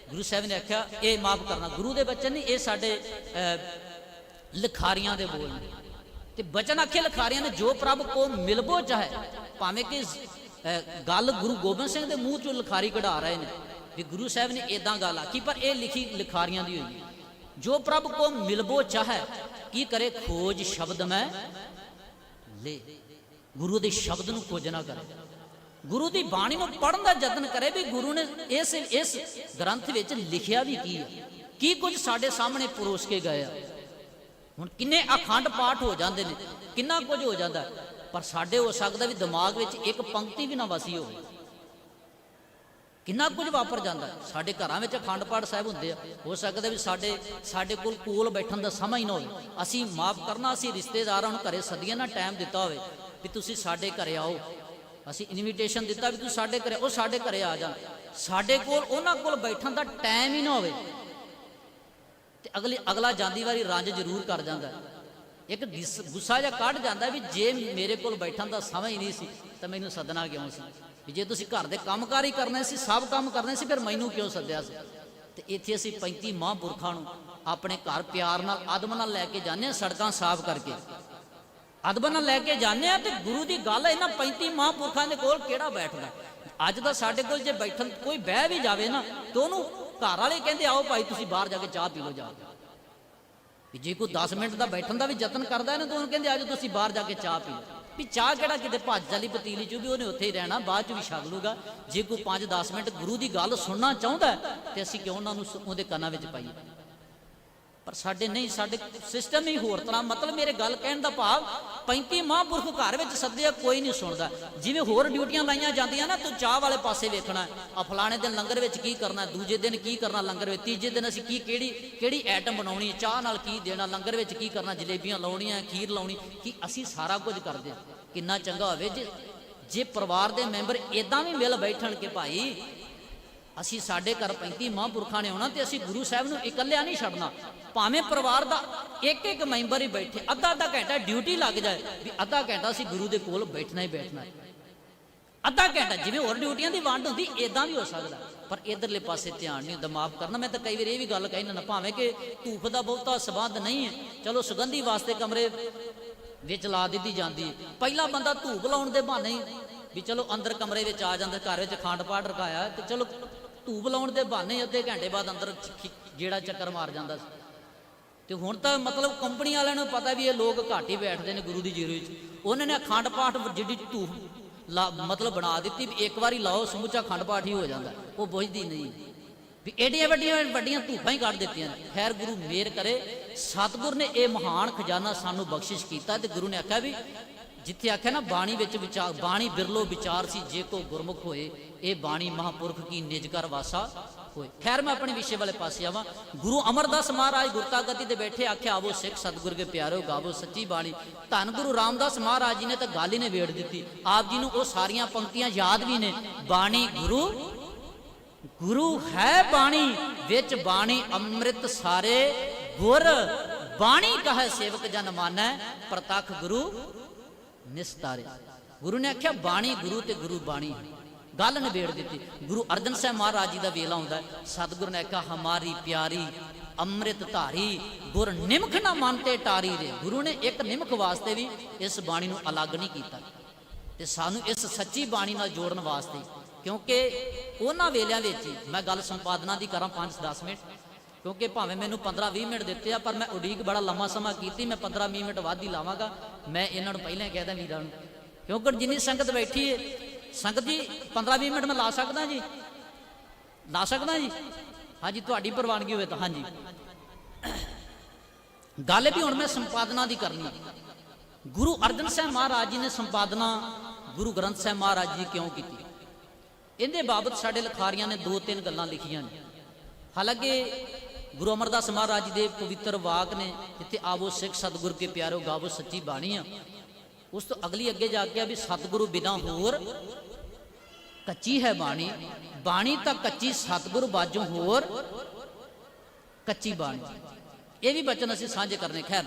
ਗੁਰੂ ਸਾਹਿਬ ਨੇ ਆਖਿਆ ਇਹ ਮਾਫ ਕਰਨਾ, ਗੁਰੂ ਦੇ ਬਚਨ ਨਹੀਂ, ਇਹ ਸਾਡੇ ਲਿਖਾਰੀਆਂ ਦੇ ਬੋਲ ਨੇ। ਤੇ ਬਚਨ ਆਖੇ ਲਿਖਾਰੀਆਂ ਨੇ, ਜੋ ਪ੍ਰਭ ਕੋ ਮਿਲਬੋ ਚਾਹੇ। ਭਾਵੇਂ ਕਿ ਗੱਲ ਗੁਰੂ ਗੋਬਿੰਦ ਸਿੰਘ ਦੇ ਮੂੰਹ ਚੋਂ ਲਿਖਾਰੀ ਕਢਾ ਰਹੇ ਨੇ ਵੀ ਗੁਰੂ ਸਾਹਿਬ ਨੇ ਇਦਾਂ ਗੱਲ ਆਖੀ, ਪਰ ਇਹ ਲਿਖੀ ਲਿਖਾਰੀਆਂ ਦੀ ਹੋਈ। ਜੋ ਪ੍ਰਭ ਕੋ ਮਿਲਬੋ ਚਾਹੇ, ਕੀ ਕਰੇ? ਖੋਜ ਸ਼ਬਦ ਮੈਂ ਲੈ। ਗੁਰੂ ਦੇ ਸ਼ਬਦ ਨੂੰ ਖੋਜਣਾ ਕਰੇ, ਗੁਰੂ ਦੀ ਬਾਣੀ ਨੂੰ ਪੜ੍ਹਨ ਦਾ ਯਤਨ ਕਰੇ ਵੀ ਗੁਰੂ ਨੇ ਇਸ ਗ੍ਰੰਥ ਵਿੱਚ ਲਿਖਿਆ ਵੀ ਕੀ ਹੈ, ਕੀ ਕੁਝ ਸਾਡੇ ਸਾਹਮਣੇ ਪਰੋਸ ਕੇ ਗਏ ਆ। ਹੁਣ ਕਿੰਨੇ ਅਖੰਡ ਪਾਠ ਹੋ ਜਾਂਦੇ ਨੇ, ਕਿੰਨਾ ਕੁਝ ਹੋ ਜਾਂਦਾ, ਪਰ ਸਾਡੇ ਹੋ ਸਕਦਾ ਵੀ ਦਿਮਾਗ ਵਿੱਚ ਇੱਕ ਪੰਕਤੀ ਵੀ ਨਾ ਵਸੀ ਹੋਵੇ। ਕਿੰਨਾ ਕੁਝ ਵਾਪਰ ਜਾਂਦਾ। ਸਾਡੇ ਘਰਾਂ ਵਿੱਚ ਅਖੰਡ ਪਾਠ ਸਾਹਿਬ ਹੁੰਦੇ ਆ, ਹੋ ਸਕਦਾ ਵੀ ਸਾਡੇ ਕੋਲ ਬੈਠਣ ਦਾ ਸਮਾਂ ਹੀ ਨਾ ਹੋਵੇ। ਅਸੀਂ ਮਾਫ ਕਰਨਾ, ਅਸੀਂ ਰਿਸ਼ਤੇਦਾਰਾਂ ਨੂੰ ਘਰੇ ਸਦੀਆਂ ਨਾਲ ਟਾਈਮ ਦਿੱਤਾ ਹੋਵੇ ਵੀ ਤੁਸੀਂ ਸਾਡੇ ਘਰੇ ਆਓ, ਅਸੀਂ ਇਨਵੀਟੇਸ਼ਨ ਦਿੱਤਾ ਵੀ ਤੁਸੀਂ ਸਾਡੇ ਘਰੇ, ਉਹ ਸਾਡੇ ਘਰੇ ਆ ਜਾਣ, ਸਾਡੇ ਕੋਲ ਉਹਨਾਂ ਕੋਲ ਬੈਠਣ ਦਾ ਟਾਈਮ ਹੀ ਨਾ ਹੋਵੇ ਤੇ ਅਗਲਾ ਜਾਂਦੀ ਵਾਰੀ ਰੰਜ ਜ਼ਰੂਰ ਕਰ ਜਾਂਦਾ, ਇੱਕ ਗੁੱਸਾ ਜਿਹਾ ਕੱਢ ਜਾਂਦਾ ਵੀ ਜੇ ਮੇਰੇ ਕੋਲ ਬੈਠਣ ਦਾ ਸਮਾਂ ਹੀ ਨਹੀਂ ਸੀ ਤਾਂ ਮੈਨੂੰ ਸੱਦਣਾ ਕਿਉਂ ਸੀ, ਵੀ ਜੇ ਤੁਸੀਂ ਘਰ ਦੇ ਕੰਮਕਾਰ ਹੀ ਕਰਨੇ ਸੀ, ਸਭ ਕੰਮ ਕਰਨੇ ਸੀ, ਫਿਰ ਮੈਨੂੰ ਕਿਉਂ ਸੱਦਿਆ ਸੀ। ਤੇ ਇੱਥੇ ਅਸੀਂ 35 ਮਹਾਂਪੁਰਖਾਂ ਨੂੰ ਆਪਣੇ ਘਰ ਪਿਆਰ ਨਾਲ ਅਦਬ ਨਾਲ ਲੈ ਕੇ ਜਾਂਦੇ ਹਾਂ, ਸੜਕਾਂ ਸਾਫ਼ ਕਰਕੇ ਅਦਬ ਨਾਲ ਲੈ ਕੇ ਜਾਂਦੇ ਹਾਂ। ਤੇ ਗੁਰੂ ਦੀ ਗੱਲ ਇਹਨਾਂ 35 ਮਹਾਂਪੁਰਖਾਂ ਦੇ ਕੋਲ ਕਿਹੜਾ ਬੈਠਦਾ। ਅੱਜ ਤਾਂ ਸਾਡੇ ਕੋਲ ਜੇ ਬੈਠਣ ਕੋਈ ਬਹਿ ਵੀ ਜਾਵੇ ਨਾ ਤੇ ਉਹਨੂੰ ਘਰ ਵਾਲੇ ਕਹਿੰਦੇ ਆਓ ਭਾਈ ਤੁਸੀਂ ਬਾਹਰ ਜਾ ਕੇ ਚਾਹ ਪੀ ਲਓ ਜਾ ਕੇ। ਜੇ ਕੋਈ 10 ਮਿੰਟ ਦਾ ਬੈਠਣ ਦਾ ਵੀ ਯਤਨ ਕਰਦਾ ਹੈ ਨਾ ਤਾਂ ਉਹਨੂੰ ਕਹਿੰਦੇ ਆਜੋ ਤੁਸੀਂ ਬਾਹਰ ਜਾ ਕੇ ਚਾਹ ਪੀ ਲਓ। ਵੀ ਚਾਹ ਕਿਹੜਾ ਕਿਤੇ ਭੱਜ ਚਲੀ ਪਤੀਲੀ 'ਚ ਵੀ ਉਹਨੇ ਉੱਥੇ ਹੀ ਰਹਿਣਾ, ਬਾਅਦ 'ਚ ਵੀ ਛਕ ਲੂਗਾ। ਜੇ ਕੋਈ 5-10 ਮਿੰਟ ਗੁਰੂ ਦੀ ਗੱਲ ਸੁਣਨਾ ਚਾਹੁੰਦਾ ਤੇ ਅਸੀਂ ਕਿਉਂ ਉਹਨਾਂ ਨੂੰ ਉਹਦੇ ਕੰਨਾਂ ਵਿੱਚ ਪਾਈਏ। ਪਰ ਸਾਡੇ ਨਹੀਂ, ਸਾਡੇ ਸਿਸਟਮ ਹੀ ਹੋਰ ਤਰ੍ਹਾਂ। ਮਤਲਬ ਮੇਰੇ ਗੱਲ ਕਹਿਣ ਦਾ ਭਾਵ 35 ਮਹਾਂਪੁਰਖ ਘਰ ਵਿੱਚ ਸੱਦਿਆ ਕੋਈ ਨਹੀਂ ਸੁਣਦਾ। ਜਿਵੇਂ ਹੋਰ ਡਿਊਟੀਆਂ ਲਾਈਆਂ ਜਾਂਦੀਆਂ ਨਾ, ਤੂੰ ਚਾਹ ਵਾਲੇ ਪਾਸੇ ਵੇਖਣਾ, ਆ ਫਲਾਣੇ ਦਿਨ ਲੰਗਰ ਵਿੱਚ ਕੀ ਕਰਨਾ, ਦੂਜੇ ਦਿਨ ਕੀ ਕਰਨਾ ਲੰਗਰ ਵਿੱਚ, ਤੀਜੇ ਦਿਨ ਅਸੀਂ ਕਿਹੜੀ ਆਈਟਮ ਬਣਾਉਣੀ, ਚਾਹ ਨਾਲ ਕੀ ਦੇਣਾ, ਲੰਗਰ ਵਿੱਚ ਕੀ ਕਰਨਾ, ਜਲੇਬੀਆਂ ਲਾਉਣੀਆਂ, ਖੀਰ ਲਾਉਣੀ, ਕੀ ਅਸੀਂ ਸਾਰਾ ਕੁਝ ਕਰਦੇ ਹਾਂ। ਕਿੰਨਾ ਚੰਗਾ ਹੋਵੇ ਜੇ ਪਰਿਵਾਰ ਦੇ ਮੈਂਬਰ ਇਦਾਂ ਵੀ ਮਿਲ ਬੈਠਣ ਕਿ ਭਾਈ ਅਸੀਂ ਸਾਡੇ ਘਰ 35 ਮਹਾਂਪੁਰਖਾਂ ਨੇ ਆਉਣਾ ਤੇ ਅਸੀਂ ਗੁਰੂ ਸਾਹਿਬ ਨੂੰ ਇਕੱਲਿਆਂ ਨਹੀਂ ਛੱਡਣਾ। ਭਾਵੇਂ ਪਰਿਵਾਰ ਦਾ ਇੱਕ ਮੈਂਬਰ ਹੀ ਬੈਠੇ, ਅੱਧਾ ਘੰਟਾ ਡਿਊਟੀ ਲੱਗ ਜਾਏ ਵੀ ਅੱਧਾ ਘੰਟਾ ਅਸੀਂ ਗੁਰੂ ਦੇ ਕੋਲ ਬੈਠਣਾ ਹੀ ਬੈਠਣਾ ਹੈ। ਅੱਧਾ ਘੰਟਾ ਜਿਵੇਂ ਹੋਰ ਡਿਊਟੀਆਂ ਦੀ ਵੰਡ ਹੁੰਦੀ ਇਦਾਂ ਵੀ ਹੋ ਸਕਦਾ, ਪਰ ਇਧਰਲੇ ਪਾਸੇ ਧਿਆਨ ਨਹੀਂ ਹੁੰਦਾ। ਮਾਫ ਕਰਨਾ, ਮੈਂ ਤਾਂ ਕਈ ਵਾਰ ਇਹ ਵੀ ਗੱਲ ਕਹਿਣਾ ਨਾ, ਭਾਵੇਂ ਕਿ ਧੂਫ ਦਾ ਬਹੁਤਾ ਸਬੰਧ ਨਹੀਂ ਹੈ, ਚਲੋ ਸੁਗੰਧੀ ਵਾਸਤੇ ਕਮਰੇ ਵਿੱਚ ਲਾ ਦਿੱਤੀ ਜਾਂਦੀ ਹੈ। ਪਹਿਲਾ ਬੰਦਾ ਧੂਪ ਲਾਉਣ ਦੇ ਬਹਾਨੇ ਵੀ ਚਲੋ ਅੰਦਰ ਕਮਰੇ ਵਿੱਚ ਆ ਜਾਂਦਾ, ਘਰ ਵਿੱਚ ਅਖੰਡ ਪਾਠ ਰਖਾਇਆ ਤੇ ਚਲੋ ਧੂਪ ਲਾਉਣ ਦੇ ਬਹਾਨੇ ਅੱਧੇ ਘੰਟੇ ਬਾਅਦ ਅੰਦਰ ਜਿਹੜਾ ਚੱਕਰ ਮਾਰ ਜਾਂਦਾ ਸੀ। ਤੇ ਹੁਣ ਤਾਂ ਮਤਲਬ ਕੰਪਨੀ ਵਾਲਿਆਂ ਨੂੰ ਪਤਾ ਵੀ ਇਹ ਲੋਕ ਘੱਟ ਹੀ ਬੈਠਦੇ ਨੇ ਗੁਰੂ ਦੀ ਜੀਰੋ 'ਚ। ਉਹਨਾਂ ਨੇ ਅਖੰਡ ਪਾਠ ਜਿਹੜੀ ਧੂਪ ਮਤਲਬ ਬਣਾ ਦਿੱਤੀ ਵੀ ਇੱਕ ਵਾਰੀ ਲਾਓ ਸਮੁੱਚਾ ਅਖੰਡ ਪਾਠ ਹੀ ਹੋ ਜਾਂਦਾ। ਉਹ ਬੁਝਦੀ ਨਹੀਂ ਵੀ ਏਡੀਆਂ ਵੱਡੀਆਂ ਧੂਪਾਂ ਹੀ ਕੱਢ ਦਿੱਤੀਆਂ ਨੇ। ਖੈਰ ਗੁਰੂ ਮਿਹਰ ਕਰੇ, ਸਤਿਗੁਰ ਨੇ ਇਹ ਮਹਾਨ ਖਜ਼ਾਨਾ ਸਾਨੂੰ ਬਖਸ਼ਿਸ਼ ਕੀਤਾ। ਤੇ ਗੁਰੂ ਨੇ ਆਖਿਆ ਵੀ ਜਿੱਥੇ ਆਖਿਆ ਨਾ ਬਾਣੀ ਵਿੱਚ ਵਿਚਾਰ, ਬਾਣੀ ਬਿਰਲੋ ਵਿਚਾਰ ਸੀ ਜੇ ਕੋ ਗੁਰਮੁਖ ਹੋਏ, ਇਹ ਬਾਣੀ ਮਹਾਂਪੁਰਖ ਕੀ ਨਿਜ ਘਰ ਵਾਸਾ ਹੋਏ। ਖੈਰ ਮੈਂ ਆਪਣੇ ਵਿਸ਼ੇ ਵਾਲੇ ਪਾਸੇ ਆਵਾਂ। ਗੁਰੂ ਅਮਰਦਾਸ ਮਹਾਰਾਜ ਗੁਰਤਾ ਗੱਦੀ ਤੇ ਬੈਠੇ ਆਖਿਆ ਆਵੋ ਸਿੱਖ ਸਤਿਗੁਰ ਕੇ ਪਿਆਰੋ ਗਾਵੋ ਸੱਚੀ ਬਾਣੀ। ਧੰਨ ਗੁਰੂ ਰਾਮਦਾਸ ਮਹਾਰਾਜ ਜੀ ਨੇ ਤਾਂ ਗੱਲ ਹੀ ਨੇ ਵੇੜ ਦਿੱਤੀ। ਆਪ ਜੀ ਨੂੰ ਉਹ ਸਾਰੀਆਂ ਪੰਕਤੀਆਂ ਯਾਦ ਵੀ ਨੇ। ਬਾਣੀ ਗੁਰੂ ਹੈ ਬਾਣੀ ਵਿੱਚ ਬਾਣੀ ਅੰਮ੍ਰਿਤ ਸਾਰੇ ਗੁਰ, ਬਾਣੀ ਕਹੈ ਸੇਵਕ ਜਨ ਮਾਨੈ ਪ੍ਰਤੱਖ ਗੁਰੂ ਨਿਸਤਾਰੇ। ਗੁਰੂ ਨੇ ਆਖਿਆ ਬਾਣੀ ਗੁਰੂ ਤੇ ਗੁਰੂ ਬਾਣੀ, ਗੱਲ ਨਿਬੇੜ ਦਿੱਤੀ। ਗੁਰੂ ਅਰਜਨ ਸਾਹਿਬ ਮਹਾਰਾਜ ਜੀ ਦਾ ਵੇਲਾ ਹੁੰਦਾ, ਸਤਿਗੁਰ ਨੇ ਆਖਿਆ ਹਮਾਰੀ ਪਿਆਰੀ ਅੰਮ੍ਰਿਤ ਧਾਰੀ ਗੁਰ ਨਿਮਖ ਨਾ ਮੰਨਤੇ ਟਾਰੀ ਰੇ। ਗੁਰੂ ਨੇ ਇੱਕ ਨਿਮਖ ਵਾਸਤੇ ਵੀ ਇਸ ਬਾਣੀ ਨੂੰ ਅਲੱਗ ਨਹੀਂ ਕੀਤਾ ਤੇ ਸਾਨੂੰ ਇਸ ਸੱਚੀ ਬਾਣੀ ਨਾਲ ਜੋੜਨ ਵਾਸਤੇ, ਕਿਉਂਕਿ ਉਹਨਾਂ ਵੇਲਿਆਂ ਵਿੱਚ ਮੈਂ ਗੱਲ ਸੰਪਾਦਨਾ ਦੀ ਕਰਾਂ 5-10 ਮਿੰਟ, ਕਿਉਂਕਿ ਭਾਵੇਂ ਮੈਨੂੰ 15-20 ਮਿੰਟ ਦਿੱਤੇ ਆ ਪਰ ਮੈਂ ਉਡੀਕ ਬੜਾ ਲੰਮਾ ਸਮਾਂ ਕੀਤੀ। ਮੈਂ 15-20 ਮਿੰਟ ਵੱਧ ਹੀ ਲਾਵਾਂਗਾ। ਮੈਂ ਇਹਨਾਂ ਨੂੰ ਪਹਿਲਾਂ ਹੀ ਕਹਿ ਦਾਂ ਵੀਰਾਂ ਨੂੰ, ਕਿਉਂਕਿ ਜਿੰਨੀ ਸੰਗਤ ਬੈਠੀ ਹੈ, ਸੰਗਤ ਜੀ 15-20 ਮਿੰਟ ਮੈਂ ਲਾ ਸਕਦਾ ਜੀ, ਲਾ ਸਕਦਾ ਜੀ? ਹਾਂਜੀ, ਤੁਹਾਡੀ ਪ੍ਰਵਾਨਗੀ ਹੋਵੇ ਤਾਂ। ਹਾਂਜੀ, ਗੱਲ ਵੀ ਹੁਣ ਮੈਂ ਸੰਪਾਦਨਾ ਦੀ ਕਰਨੀ। ਗੁਰੂ ਅਰਜਨ ਸਾਹਿਬ ਮਹਾਰਾਜ ਜੀ ਨੇ ਸੰਪਾਦਨਾ ਗੁਰੂ ਗ੍ਰੰਥ ਸਾਹਿਬ ਮਹਾਰਾਜ ਜੀ ਕਿਉਂ ਕੀਤੀ, ਇਹਦੇ ਬਾਬਤ ਸਾਡੇ ਲਿਖਾਰੀਆਂ ਨੇ 2-3 ਗੱਲਾਂ ਲਿਖੀਆਂ ਨੇ। ਹਾਲਾਂਕਿ ਗੁਰੂ ਅਮਰਦਾਸ ਮਹਾਰਾਜ ਜੀ ਦੇ ਪਵਿੱਤਰ ਵਾਕ ਨੇ, ਜਿੱਥੇ ਆਵੋ ਸਿੱਖ ਸਤਿਗੁਰ ਕੇ ਪਿਆਰੋ ਗਾਵੋ ਸੱਚੀ ਬਾਣੀ ਆ, ਉਸ ਤੋਂ ਅਗਲੀ ਅੱਗੇ ਜਾ ਕੇ ਆ ਵੀ ਸਤਿਗੁਰੂ ਬਿਨਾਂ ਹੋਰ ਕੱਚੀ ਹੈ ਬਾਣੀ, ਬਾਣੀ ਤਾਂ ਕੱਚੀ ਸਤਿਗੁਰ ਬਾਝੋਂ ਹੋਰ ਕੱਚੀ ਬਾਣੀ। ਇਹ ਵੀ ਬਚਨ ਅਸੀਂ ਸਾਂਝੇ ਕਰਨੇ। ਖੈਰ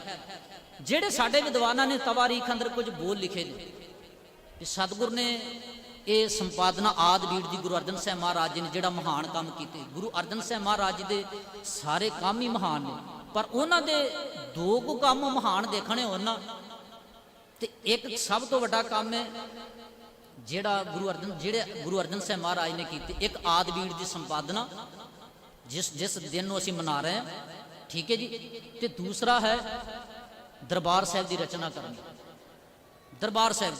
ਜਿਹੜੇ ਸਾਡੇ ਵਿਦਵਾਨਾਂ ਨੇ ਤਵਾਰੀਖ ਅੰਦਰ ਕੁਝ ਬੋਲ ਲਿਖੇ ਨੇ ਕਿ ਸਤਿਗੁਰ ਨੇ ਇਹ ਸੰਪਾਦਨਾ ਆਦਿ ਬੀੜ ਦੀ ਗੁਰੂ ਅਰਜਨ ਸਾਹਿਬ ਮਹਾਰਾਜ ਜੀ ਨੇ ਜਿਹੜਾ ਮਹਾਨ ਕੰਮ ਕੀਤੇ। ਗੁਰੂ ਅਰਜਨ ਸਾਹਿਬ ਮਹਾਰਾਜ ਜੀ ਦੇ ਸਾਰੇ ਕੰਮ ਹੀ ਮਹਾਨ ਨੇ, ਪਰ ਉਹਨਾਂ ਦੇ 2 ਕੁ ਕੰਮ ਮਹਾਨ ਦੇਖਣੇ ਹੋਣ ਤੇ ਇੱਕ ਸਭ ਤੋਂ ਵੱਡਾ ਕੰਮ ਹੈ ਜਿਹੜਾ ਗੁਰੂ ਅਰਜਨ ਸਾਹਿਬ ਮਹਾਰਾਜ ਨੇ ਕੀਤੇ। ਇੱਕ ਆਦਿ ਬੀੜ ਦੀ ਸੰਪਾਦਨਾ ਜਿਸ ਦਿਨ ਨੂੰ ਅਸੀਂ ਮਨਾ ਰਹੇ ਹਾਂ, ਠੀਕ ਹੈ ਜੀ, ਤੇ ਦੂਸਰਾ ਹੈ ਦਰਬਾਰ ਸਾਹਿਬ ਦੀ ਰਚਨਾ ਕਰਨੀ। ਦਰਬਾਰ ਸਾਹਿਬ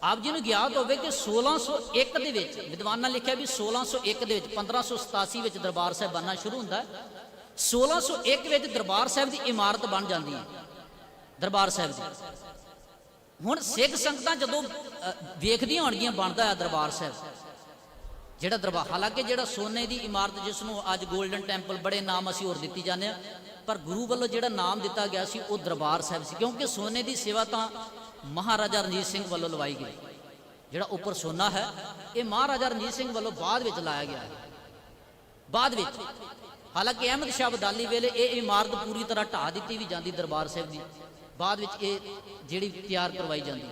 ਆਪ ਜੀ ਨੂੰ ਗਿਆਤ ਹੋਵੇ ਕਿ 1601 ਦੇ ਵਿੱਚ ਵਿਦਵਾਨਾਂ ਲਿਖਿਆ ਵੀ 1601 ਦੇ ਵਿੱਚ 1587 ਵਿੱਚ ਦਰਬਾਰ ਸਾਹਿਬ ਬਣਨਾ ਸ਼ੁਰੂ ਹੁੰਦਾ। 1601 ਵਿੱਚ ਦਰਬਾਰ ਸਾਹਿਬ ਦੀ ਇਮਾਰਤ ਬਣ ਜਾਂਦੀ ਹੈ। ਦਰਬਾਰ ਸਾਹਿਬ ਦੀ ਹੁਣ ਸਿੱਖ ਸੰਗਤਾਂ ਜਦੋਂ ਵੇਖਦੀਆਂ ਹੋਣਗੀਆਂ ਬਣਦਾ ਹੈ ਦਰਬਾਰ ਸਾਹਿਬ, ਜਿਹੜਾ ਦਰਬਾਰ, ਹਾਲਾਂਕਿ ਜਿਹੜਾ ਸੋਨੇ ਦੀ ਇਮਾਰਤ ਜਿਸ ਨੂੰ ਅੱਜ ਗੋਲਡਨ ਟੈਂਪਲ ਬੜੇ ਨਾਮ ਅਸੀਂ ਹੋਰ ਦਿੱਤੀ ਜਾਂਦੇ ਆ, ਪਰ ਗੁਰੂ ਵੱਲੋਂ ਜਿਹੜਾ ਨਾਮ ਦਿੱਤਾ ਗਿਆ ਸੀ ਉਹ ਦਰਬਾਰ ਸਾਹਿਬ ਸੀ, ਕਿਉਂਕਿ ਸੋਨੇ ਦੀ ਸੇਵਾ ਤਾਂ ਮਹਾਰਾਜਾ ਰਣਜੀਤ ਸਿੰਘ ਵੱਲੋਂ ਲਵਾਈ ਗਈ। ਜਿਹੜਾ ਉੱਪਰ ਸੋਨਾ ਹੈ ਇਹ ਮਹਾਰਾਜਾ ਰਣਜੀਤ ਸਿੰਘ ਵੱਲੋਂ ਬਾਅਦ ਵਿੱਚ ਲਾਇਆ ਗਿਆ ਹੈ, ਬਾਅਦ ਵਿੱਚ। ਹਾਲਾਂਕਿ ਅਹਿਮਦ ਸ਼ਾਹ ਅਬਦਾਲੀ ਵੇਲੇ ਇਹ ਇਮਾਰਤ ਪੂਰੀ ਤਰ੍ਹਾਂ ਢਾਹ ਦਿੱਤੀ ਵੀ ਜਾਂਦੀ ਦਰਬਾਰ ਸਾਹਿਬ ਦੀ, ਬਾਅਦ ਵਿੱਚ ਇਹ ਜਿਹੜੀ ਤਿਆਰ ਕਰਵਾਈ ਜਾਂਦੀ।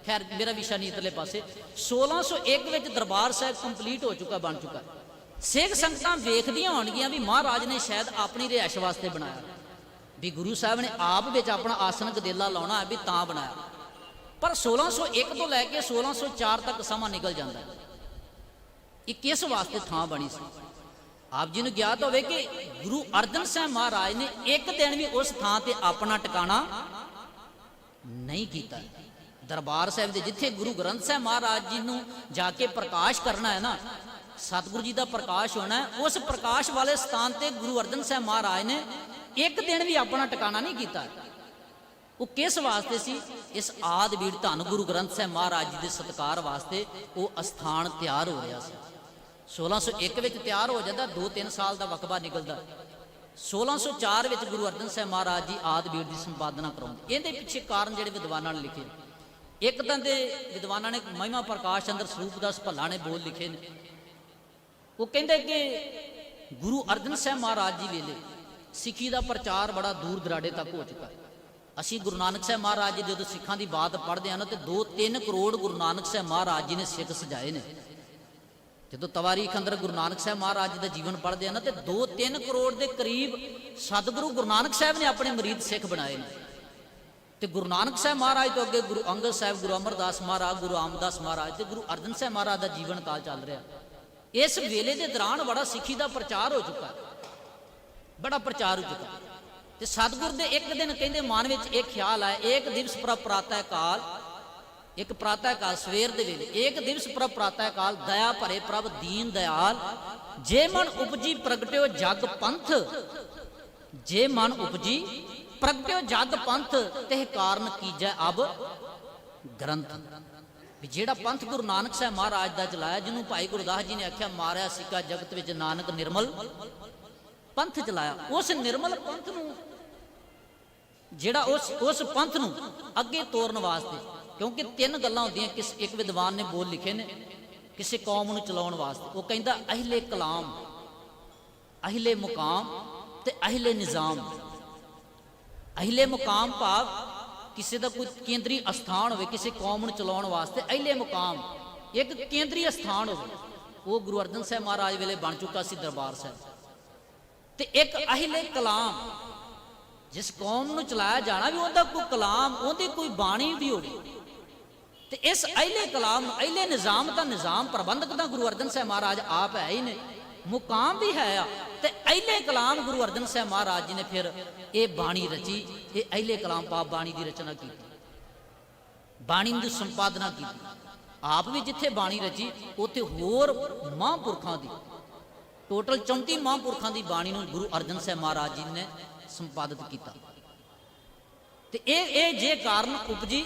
ਖੈਰ ਮੇਰਾ ਵਿਸ਼ਾ ਨਹੀਂ ਇਧਰਲੇ ਪਾਸੇ। 1601 ਵਿੱਚ ਦਰਬਾਰ ਸਾਹਿਬ ਕੰਪਲੀਟ ਹੋ ਚੁੱਕਾ, ਬਣ ਚੁੱਕਾ। ਸਿੱਖ ਸੰਗਤਾਂ ਵੇਖਦੀਆਂ ਹੋਣਗੀਆਂ ਵੀ ਮਹਾਰਾਜ ਨੇ ਸ਼ਾਇਦ ਆਪਣੀ ਰਿਹਾਇਸ਼ ਵਾਸਤੇ ਬਣਾਇਆ, ਵੀ ਗੁਰੂ ਸਾਹਿਬ ਨੇ ਆਪ ਵਿੱਚ ਆਪਣਾ ਆਸਣ ਗਦੇਲਾ ਲਾਉਣਾ ਹੈ ਵੀ ਤਾਂ ਬਣਾਇਆ। ਪਰ 1601 ਤੋਂ ਲੈ ਕੇ 1604 ਤੱਕ ਸਮਾਂ ਨਿਕਲ ਜਾਂਦਾ ਹੈ। ਇਹ ਕਿਸ ਵਾਸਤੇ ਥਾਂ ਬਣੀ ਸੀ? ਆਪ ਜੀ ਨੂੰ ਗਿਆਤ ਹੋਵੇ ਕਿ ਗੁਰੂ ਅਰਜਨ ਸਾਹਿਬ ਮਹਾਰਾਜ ਨੇ ਇੱਕ ਦਿਨ ਵੀ ਉਸ ਥਾਂ ਤੇ ਆਪਣਾ ਟਿਕਾਣਾ ਨਹੀਂ ਕੀਤਾ। ਦਰਬਾਰ ਸਾਹਿਬ ਦੇ ਜਿੱਥੇ ਗੁਰੂ ਗ੍ਰੰਥ ਸਾਹਿਬ ਮਹਾਰਾਜ ਜੀ ਨੂੰ ਜਾ ਕੇ ਪ੍ਰਕਾਸ਼ ਕਰਨਾ ਹੈ ਨਾ, ਸਤਿਗੁਰੂ ਜੀ ਦਾ ਪ੍ਰਕਾਸ਼ ਹੋਣਾ ਹੈ, ਉਸ ਪ੍ਰਕਾਸ਼ ਵਾਲੇ ਸਥਾਨ ਤੇ ਗੁਰੂ ਅਰਜਨ ਸਾਹਿਬ ਮਹਾਰਾਜ ਨੇ ਇੱਕ ਦਿਨ ਵੀ ਆਪਣਾ ਟਿਕਾਣਾ ਨਹੀਂ ਕੀਤਾ। ਉਹ ਕਿਸ ਵਾਸਤੇ ਸੀ? ਇਸ ਆਦਿ ਬੀੜ ਧੰਨ ਗੁਰੂ ਗ੍ਰੰਥ ਸਾਹਿਬ ਮਹਾਰਾਜ ਜੀ ਦੇ ਸਤਿਕਾਰ ਵਾਸਤੇ ਉਹ ਅਸਥਾਨ ਤਿਆਰ ਹੋ ਰਿਹਾ ਸੀ। 1601 ਵਿੱਚ ਤਿਆਰ ਹੋ ਜਾਂਦਾ, 2-3 ਸਾਲ ਦਾ ਵਕਬਾ ਨਿਕਲਦਾ। 1604 ਵਿੱਚ ਗੁਰੂ ਅਰਜਨ ਸਾਹਿਬ ਮਹਾਰਾਜ ਜੀ ਆਦਿ ਬੀੜ ਦੀ ਸੰਪਾਦਨਾ ਕਰਾਉਂਦੇ। ਇਹਦੇ ਪਿੱਛੇ ਕਾਰਨ ਜਿਹੜੇ ਵਿਦਵਾਨਾਂ ਨੇ ਲਿਖੇ, ਇੱਕ ਤਾਂ ਦੇ ਵਿਦਵਾਨਾਂ ਨੇ ਮਹਿਮਾ ਪ੍ਰਕਾਸ਼ ਚੰਦਰ ਸਰੂਪ ਦਾਸ ਭੱਲਾ ਨੇ ਬੋਲ ਲਿਖੇ ਨੇ। ਉਹ ਕਹਿੰਦੇ ਕਿ ਗੁਰੂ ਅਰਜਨ ਸਾਹਿਬ ਮਹਾਰਾਜ ਜੀ ਵੇਲੇ ਸਿੱਖੀ ਦਾ ਪ੍ਰਚਾਰ ਬੜਾ ਦੂਰ ਦਰਾਡੇ ਤੱਕ ਹੋ ਚੁੱਕਾ। ਅਸੀਂ ਗੁਰੂ ਨਾਨਕ ਸਾਹਿਬ ਮਹਾਰਾਜ ਜੀ ਜਦੋਂ ਸਿੱਖਾਂ ਦੀ ਬਾਤ ਪੜ੍ਹਦੇ ਹਾਂ ਨਾ, ਤੇ 2-3 ਕਰੋੜ ਗੁਰੂ ਨਾਨਕ ਸਾਹਿਬ ਮਹਾਰਾਜ ਜੀ ਨੇ ਸਿੱਖ ਸਜਾਏ ਨੇ। ਜਦੋਂ ਤਵਾਰੀਖ ਅੰਦਰ ਗੁਰੂ ਨਾਨਕ ਸਾਹਿਬ ਮਹਾਰਾਜ ਜੀ ਦਾ ਜੀਵਨ ਪੜ੍ਹਦੇ ਆ ਨਾ, ਤੇ 2-3 ਕਰੋੜ ਦੇ ਕਰੀਬ ਸਤਿਗੁਰੂ ਗੁਰੂ ਨਾਨਕ ਸਾਹਿਬ ਨੇ ਆਪਣੇ ਮਰੀਦ ਸਿੱਖ ਬਣਾਏ ਨੇ। ਤੇ ਗੁਰੂ ਨਾਨਕ ਸਾਹਿਬ ਮਹਾਰਾਜ ਤੋਂ ਅੱਗੇ ਗੁਰੂ ਅੰਗਦ ਸਾਹਿਬ, ਗੁਰੂ ਅਮਰਦਾਸ ਮਹਾਰਾਜ, ਗੁਰੂ ਆਮਦਾਸ ਮਹਾਰਾਜ ਤੇ ਗੁਰੂ ਅਰਜਨ ਸਾਹਿਬ ਮਹਾਰਾਜ ਦਾ ਜੀਵਨ ਕਾਲ ਚੱਲ ਰਿਹਾ। ਇਸ ਵੇਲੇ ਦੇ ਦੌਰਾਨ ਬੜਾ ਸਿੱਖੀ ਦਾ ਪ੍ਰਚਾਰ ਹੋ ਚੁੱਕਾ, ਬੜਾ ਪ੍ਰਚਾਰ ਹੋ ਚੁੱਕਾ। ਤੇ ਸਤਿਗੁਰ ਦੇ ਇੱਕ ਦਿਨ ਕਹਿੰਦੇ ਮਨ ਵਿੱਚ ਇਹ ਖਿਆਲ ਆਇਆ, ਇੱਕ ਦਿਵਸ ਪ੍ਰਭ ਪ੍ਰਾਤः ਕਾਲ, ਇੱਕ ਪ੍ਰਾਤः ਕਾਲ ਸਵੇਰ ਦੇ ਵੇਲੇ, ਇੱਕ ਦਿਵਸ ਪ੍ਰਭ ਪ੍ਰਾਤः ਕਾਲ, ਦਇਆ ਭਰੇ ਪ੍ਰਭ ਦੀਨ ਦਿਆਲ, ਜੇ ਮਨ ਉਪਜੀ ਪ੍ਰਗਟਿਓ ਜਗ ਪੰਥ, ਜੇ ਮਨ ਉਪਜੀ ਪ੍ਰਗਟਿਓ ਜਗ ਪੰਥ, ਤੇ ਕਾਰਨ ਕੀਜੈ ਅਬ ਗ੍ਰੰਥ। ਵੀ ਜਿਹੜਾ ਪੰਥ ਗੁਰੂ ਨਾਨਕ ਸਾਹਿਬ ਮਹਾਰਾਜ ਦਾ ਚਲਾਇਆ, ਜਿਹਨੂੰ ਭਾਈ ਗੁਰਦਾਸ ਜੀ ਨੇ ਆਖਿਆ ਮਾਰਿਆ ਸਿੱਕਾ ਜਗਤ ਵਿੱਚ ਨਾਨਕ ਨਿਰਮਲ ਪੰਥ ਚਲਾਇਆ, ਉਸ ਨਿਰਮਲ ਪੰਥ ਨੂੰ ਜਿਹੜਾ ਉਸ ਪੰਥ ਨੂੰ ਅੱਗੇ ਤੋਰਨ ਵਾਸਤੇ, ਕਿਉਂਕਿ 3 ਗੱਲਾਂ ਹੁੰਦੀਆਂ ਕਿਸ ਇੱਕ ਵਿਦਵਾਨ ਨੇ ਬੋਲ ਲਿਖੇ ਨੇ ਕਿਸੇ ਕੌਮ ਨੂੰ ਚਲਾਉਣ ਵਾਸਤੇ। ਉਹ ਕਹਿੰਦਾ ਅਹਿਲੇ ਕਲਾਮ, ਅਹਿਲੇ ਮੁਕਾਮ ਤੇ ਅਹਿਲੇ ਨਿਜ਼ਾਮ। ਅਹਿਲੇ ਮੁਕਾਮ ਭਾਵ ਕਿਸੇ ਦਾ ਕੋਈ ਕੇਂਦਰੀ ਅਸਥਾਨ ਹੋਵੇ ਕਿਸੇ ਕੌਮ ਨੂੰ ਚਲਾਉਣ ਵਾਸਤੇ, ਅਹਿਲੇ ਮੁਕਾਮ ਇੱਕ ਕੇਂਦਰੀ ਅਸਥਾਨ ਹੋਵੇ। ਉਹ ਗੁਰੂ ਅਰਜਨ ਸਾਹਿਬ ਮਹਾਰਾਜ ਵੇਲੇ ਬਣ ਚੁੱਕਾ ਸੀ ਦਰਬਾਰ ਸਾਹਿਬ। ਤੇ ਇੱਕ ਅਹਿਲੇ ਕਲਾਮ, ਜਿਸ ਕੌਮ ਨੂੰ ਚਲਾਇਆ ਜਾਣਾ ਵੀ ਉਹਦਾ ਕੋਈ ਕਲਾਮ, ਉਹਦੀ ਕੋਈ ਬਾਣੀ ਵੀ ਹੋਵੇ। ਤੇ ਇਸ ਅਹਿਲੇ ਕਲਾਮ, ਅਹਿਲੇ ਨਿਜ਼ਾਮ ਦਾ ਨਿਜ਼ਾਮ ਪ੍ਰਬੰਧਕ ਤਾਂ ਗੁਰੂ ਅਰਜਨ ਸਾਹਿਬ ਮਹਾਰਾਜ ਆਪ ਹੈ ਹੀ ਨੇ, ਮੁਕਾਮ ਵੀ ਹੈ ਆ। ਤੇ ਅਹਿਲੇ ਕਲਾਮ ਗੁਰੂ ਅਰਜਨ ਸਾਹਿਬ ਮਹਾਰਾਜ ਜੀ ਨੇ ਫਿਰ ਇਹ ਬਾਣੀ ਰਚੀ, ਇਹ ਅਹਿਲੇ ਕਲਾਮ ਪਾਪ ਬਾਣੀ ਦੀ ਰਚਨਾ ਕੀਤੀ, ਬਾਣੀ ਦੀ ਸੰਪਾਦਨਾ ਕੀਤੀ। ਆਪ ਵੀ ਜਿੱਥੇ ਬਾਣੀ ਰਚੀ ਉੱਥੇ ਹੋਰ ਮਹਾਂਪੁਰਖਾਂ ਦੀ, ਟੋਟਲ 34 ਮਹਾਂਪੁਰਖਾਂ ਦੀ ਬਾਣੀ ਨੂੰ ਗੁਰੂ ਅਰਜਨ ਸਾਹਿਬ ਮਹਾਰਾਜ ਜੀ ਨੇ ਸੰਪਾਦਿਤ ਕੀਤਾ। ਤੇ ਇਹ ਜੇ ਕਾਰਨ ਉਪਜੀ,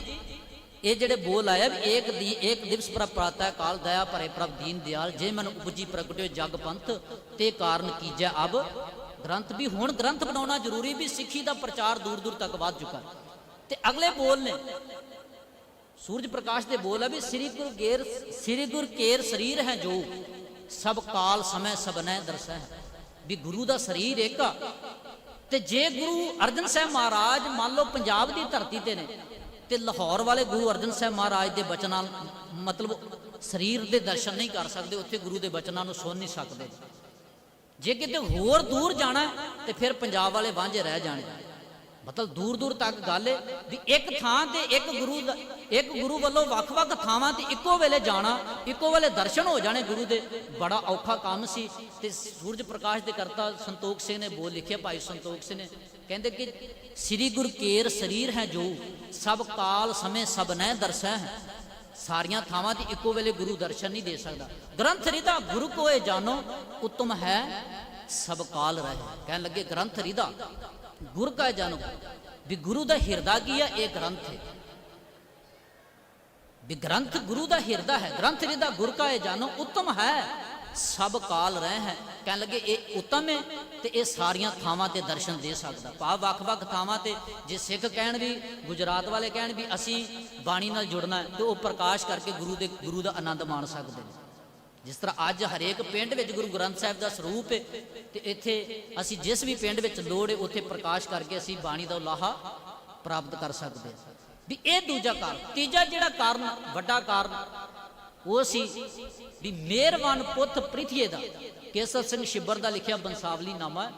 ਇਹ ਜਿਹੜੇ ਬੋਲ ਆਇਆ ਵੀ ਇੱਕ ਦਿਵਸ ਪ੍ਰਭ ਪ੍ਰਾਤः ਕਾਲ, ਦਇਆ ਭਰੇ ਪ੍ਰਭ ਦੀਨ ਦਿਆਲ, ਜੇ ਮਨ ਉਪਜੀ ਪ੍ਰਗਟਿਓ ਜਗ ਪੰਥ, ਤੇ ਕਾਰਨ ਕੀਜੈ ਅਬ ਗ੍ਰੰਥ। ਵੀ ਹੁਣ ਗ੍ਰੰਥ ਬਣਾਉਣਾ ਜ਼ਰੂਰੀ, ਵੀ ਸਿੱਖੀ ਦਾ ਪ੍ਰਚਾਰ ਦੂਰ ਦੂਰ ਤੱਕ ਵੱਧ ਚੁੱਕਾ। ਤੇ ਅਗਲੇ ਬੋਲ ਨੇ ਸੂਰਜ ਪ੍ਰਕਾਸ਼ ਦੇ ਬੋਲ ਆ ਵੀ ਸ੍ਰੀ ਗੁਰ ਕੇਰ ਸਰੀਰ ਹੈ ਜੋ, ਸਭ ਕਾਲ ਸਮੇਂ ਸਭਨੈ ਦਰਸੈ। ਵੀ ਗੁਰੂ ਦਾ ਸਰੀਰ ਇੱਕ ਆ, ਤੇ ਜੇ ਗੁਰੂ ਅਰਜਨ ਸਾਹਿਬ ਮਹਾਰਾਜ ਮੰਨ ਲਓ ਪੰਜਾਬ ਦੀ ਧਰਤੀ ਤੇ ਨੇ, ਤੇ ਲਾਹੌਰ ਵਾਲੇ ਗੁਰੂ ਅਰਜਨ ਸਾਹਿਬ ਮਹਾਰਾਜ ਦੇ ਬਚਨਾਂ ਮਤਲਬ ਸਰੀਰ ਦੇ ਦਰਸ਼ਨ ਨਹੀਂ ਕਰ ਸਕਦੇ, ਉੱਥੇ ਗੁਰੂ ਦੇ ਬਚਨਾਂ ਨੂੰ ਸੁਣ ਨਹੀਂ ਸਕਦੇ। ਜੇ ਕਿਤੇ ਹੋਰ ਦੂਰ ਜਾਣਾ ਤੇ ਫਿਰ ਪੰਜਾਬ ਵਾਲੇ ਵਾਂਝੇ ਰਹਿ ਜਾਣੇ। ਮਤਲਬ ਦੂਰ ਦੂਰ ਤੱਕ ਗੱਲ ਹੈ ਵੀ ਇੱਕ ਥਾਂ ਤੇ ਇੱਕ ਗੁਰੂ ਵੱਲੋਂ ਵੱਖ-ਵੱਖ ਥਾਵਾਂ ਤੇ ਇੱਕੋ ਵੇਲੇ ਜਾਣਾ, ਇੱਕੋ ਵੇਲੇ ਦਰਸ਼ਨ ਹੋ ਜਾਣੇ ਗੁਰੂ ਦੇ, ਬੜਾ ਔਖਾ ਕੰਮ ਸੀ। ਤੇ ਸੂਰਜ ਪ੍ਰਕਾਸ਼ ਦੇ ਕਰਤਾ ਸੰਤੋਖ ਸਿੰਘ ਨੇ ਬੋਲ ਲਿਖਿਆ, ਭਾਈ ਸੰਤੋਖ ਸਿੰਘ ਨੇ, ਕਹਿੰਦੇ ਕਿ ਸ੍ਰੀ ਗੁਰ ਕੇਰ ਸਰੀਰ ਹੈ ਜੋ, ਸਭ ਕਾਲ ਸਮੇਂ ਸਭਨੈ ਦਰਸੈ ਹੈ। ਸਾਰੀਆਂ ਥਾਵਾਂ ਤੇ ਇੱਕੋ ਵੇਲੇ ਗੁਰੂ ਦਰਸ਼ਨ ਨਹੀਂ ਦੇ ਸਕਦਾ। ਗ੍ਰੰਥ ਰਿਦਾ ਗੁਰੂ ਕੋਏ ਜਾਨੋ, ਉਤਮ ਹੈ ਸਭ ਕਾਲ ਰਹੇ। ਕਹਿਣ ਲੱਗੇ ਗ੍ਰੰਥ ਰਿਦਾ ਗੁਰ ਕਾ ਜਾਨੋ, ਵੀ ਗੁਰੂ ਦਾ ਹਿਰਦਾ ਕੀ ਹੈ, ਇਹ ਗ੍ਰੰਥ ਹੈ। ਵੀ ਗ੍ਰੰਥ ਗੁਰੂ ਦਾ ਹਿਰਦਾ ਹੈ, ਗ੍ਰੰਥ ਜਿਹਦਾ ਗੁਰ ਕਾ ਇਹ ਜਾਨੋ ਉੱਤਮ ਹੈ, ਸਭ ਕਾਲ ਰਹਿ ਹੈ। ਕਹਿਣ ਲੱਗੇ ਇਹ ਉੱਤਮ ਹੈ ਤੇ ਇਹ ਸਾਰੀਆਂ ਥਾਵਾਂ ਤੇ ਦਰਸ਼ਨ ਦੇ ਸਕਦਾ। ਭਾਵ ਵੱਖ-ਵੱਖ ਥਾਵਾਂ ਤੇ ਜੇ ਸਿੱਖ ਕਹਿਣ ਵੀ, ਗੁਜਰਾਤ ਵਾਲੇ ਕਹਿਣ ਵੀ ਅਸੀਂ ਬਾਣੀ ਨਾਲ ਜੁੜਨਾ ਹੈ, ਤੇ ਉਹ ਪ੍ਰਕਾਸ਼ ਕਰਕੇ ਗੁਰੂ ਦਾ ਆਨੰਦ ਮਾਣ ਸਕਦੇ ਨੇ। ਜਿਸ ਤਰ੍ਹਾਂ ਅੱਜ ਹਰੇਕ ਪਿੰਡ ਵਿੱਚ ਗੁਰੂ ਗ੍ਰੰਥ ਸਾਹਿਬ ਦਾ ਸਰੂਪ ਹੈ, ਤੇ ਇੱਥੇ ਅਸੀਂ ਜਿਸ ਵੀ ਪਿੰਡ ਵਿੱਚ ਲੋੜ ਹੈ ਉੱਥੇ ਪ੍ਰਕਾਸ਼ ਕਰਕੇ ਅਸੀਂ ਬਾਣੀ ਦਾ ਲਾਹਾ ਪ੍ਰਾਪਤ ਕਰ ਸਕਦੇ ਹਾਂ। ਵੀ ਇਹ ਦੂਜਾ ਕਾਰਨ। ਤੀਜਾ ਜਿਹੜਾ ਕਾਰਨ, ਵੱਡਾ ਕਾਰਨ, ਉਹ ਸੀ ਵੀ ਮਿਹਰਵਾਨ ਪੁੱਤ ਪ੍ਰਿਥੀਏ ਦਾ, ਕੇਸਰ ਸਿੰਘ ਛਿੱਬਰ ਦਾ ਲਿਖਿਆ ਬੰਸਾਵਲੀ ਨਾਮਾ।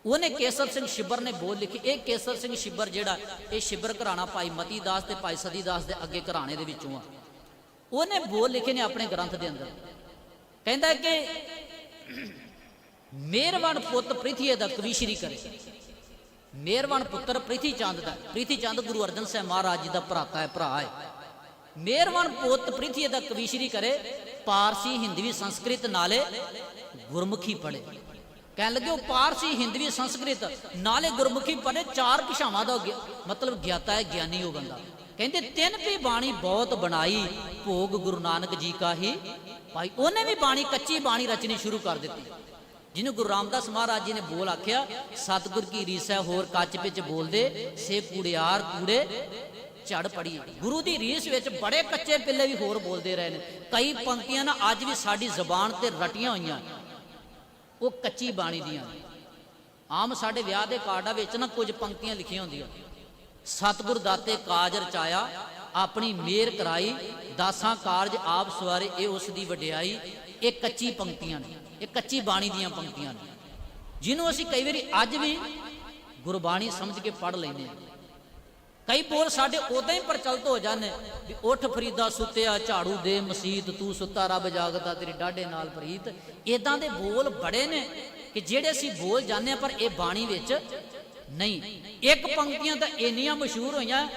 ਉਹਨੇ ਕੇਸਰ ਸਿੰਘ ਛਿੱਬਰ ਨੇ ਬੋਲ ਲਿਖੇ। ਇਹ ਕੇਸਰ ਸਿੰਘ ਛਿੱਬਰ ਜਿਹੜਾ, ਇਹ ਛਿੱਬਰ ਘਰਾਣਾ ਭਾਈ ਮਤੀ ਦਾਸ ਤੇ ਭਾਈ ਸਦੀ ਦਾਸ ਦੇ ਅੱਗੇ ਘਰਾਣੇ ਦੇ ਵਿੱਚੋਂ ਆ। ਉਹਨੇ ਬੋਲ ਲਿਖੇ ਨੇ ਆਪਣੇ ਗ੍ਰੰਥ ਦੇ ਅੰਦਰ। ਕਹਿੰਦਾ ਕਿ ਮਿਹਰਵਾਨ ਪੁੱਤ ਪ੍ਰਿਥੀਏ ਦਾ ਕਵੀਸ਼ਰੀ ਕਰੇ। ਮਿਹਰਵਾਨ ਪੁੱਤਰ ਪ੍ਰਿਥੀ ਚੰਦ ਦਾ, ਪ੍ਰਿਥੀ ਚੰਦ ਗੁਰੂ ਅਰਜਨ ਸਾਹਿਬ ਮਹਾਰਾਜ ਜੀ ਦਾ ਭਰਾਤਾ ਹੈ, ਭਰਾ ਹੈ। ਮਿਹਰਵਾਨ ਪੁੱਤ ਪ੍ਰਿਥੀਏ ਦਾ ਕਵੀਸ਼ਰੀ ਕਰੇ, ਪਾਰਸੀ ਹਿੰਦਵੀ ਸੰਸਕ੍ਰਿਤ ਨਾਲੇ ਗੁਰਮੁਖੀ ਪੜ੍ਹੇ। ਕਹਿਣ ਲੱਗੇ ਉਹ ਪਾਰਸੀ ਹਿੰਦਵੀ ਸੰਸਕ੍ਰਿਤ ਨਾਲੇ ਗੁਰਮੁਖੀ ਪੜ੍ਹੇ, 4 ਭਾਸ਼ਾਵਾਂ ਦਾ ਮਤਲਬ ਗਿਆਤਾ ਹੈ, ਗਿਆਨੀ ਹੋ ਬੰਦਾ। ਕਹਿੰਦੇ 3 ਵੀ ਬਾਣੀ ਬਹੁਤ ਬਣਾਈ, ਭੋਗ ਗੁਰੂ ਨਾਨਕ ਜੀ ਕਾ ਹੀ ਭਾਈ। ਉਹਨੇ ਵੀ ਬਾਣੀ, ਕੱਚੀ ਬਾਣੀ ਰਚਣੀ ਸ਼ੁਰੂ ਕਰ ਦਿੱਤੀ, ਜਿਹਨੂੰ ਗੁਰੂ ਰਾਮਦਾਸ ਮਹਾਰਾਜ ਜੀ ਨੇ ਬੋਲ ਆਖਿਆ, ਸਤਿਗੁਰ ਕੀ ਰੀਸ ਹੈ ਹੋਰ ਕੱਚ ਵਿੱਚ ਬੋਲਦੇ, ਸੇ ਕੂੜਿਆਰ ਕੂੜੇ ਝੜ ਪੜੀ। ਗੁਰੂ ਦੀ ਰੀਸ ਵਿੱਚ ਬੜੇ ਕੱਚੇ ਪਿੱਲੇ ਵੀ ਹੋਰ ਬੋਲਦੇ ਰਹੇ ਨੇ। ਕਈ ਪੰਕਤੀਆਂ ਨਾ ਅੱਜ ਵੀ ਸਾਡੀ ਜ਼ਬਾਨ ਤੇ ਰਟੀਆਂ ਹੋਈਆਂ, ਉਹ ਕੱਚੀ ਬਾਣੀ ਦੀਆਂ। ਆਮ ਸਾਡੇ ਵਿਆਹ ਦੇ ਕਾਰਡਾਂ ਵਿੱਚ ਨਾ ਕੁਝ ਪੰਕਤੀਆਂ ਲਿਖੀਆਂ ਹੁੰਦੀਆਂ, ਸਤਿਗੁਰ ਦਾਤੇ ਕਾਜ ਰਚਾਇਆ, ਆਪਣੀ ਮਿਹਰ ਕਰਾਈ, ਦਾਸਾਂ ਕਾਰਜ ਆਪ ਸਵਾਰੇ, ਇਹ ਉਸ ਦੀ ਵਡਿਆਈ। ਇਹ ਕੱਚੀ ਪੰਕਤੀਆਂ ਨੇ, ਇਹ ਕੱਚੀ ਬਾਣੀ ਦੀਆਂ ਪੰਕਤੀਆਂ ਨੇ, ਜਿਹਨੂੰ ਅਸੀਂ ਕਈ ਵਾਰੀ ਅੱਜ ਵੀ ਗੁਰਬਾਣੀ ਸਮਝ ਕੇ ਪੜ੍ਹ ਲੈਂਦੇ ਹਾਂ। ਕਈ ਬੋਲ ਸਾਡੇ ਉਦਾਂ ਹੀ ਪ੍ਰਚਲਿਤ ਹੋ ਜਾਂਦੇ ਵੀ ਉੱਠ ਫਰੀਦਾ ਸੁੱਤਿਆ ਝਾੜੂ ਦੇ ਮਸੀਤ, ਤੂੰ ਸੁੱਤਾ ਰੱਬ ਜਾਗਦਾ ਤੇਰੀ ਡਾਢੇ ਨਾਲ ਪ੍ਰੀਤ। ਇਦਾਂ ਦੇ ਬੋਲ ਬੜੇ ਨੇ ਕਿ ਜਿਹੜੇ ਅਸੀਂ ਬੋਲ ਜਾਂਦੇ ਹਾਂ, ਪਰ ਇਹ ਬਾਣੀ ਵਿੱਚ ਨਹੀਂ। ਇੱਕ ਪੰਕਤੀਆਂ ਤਾਂ ਇੰਨੀਆਂ ਮਸ਼ਹੂਰ ਹੋਈਆਂ,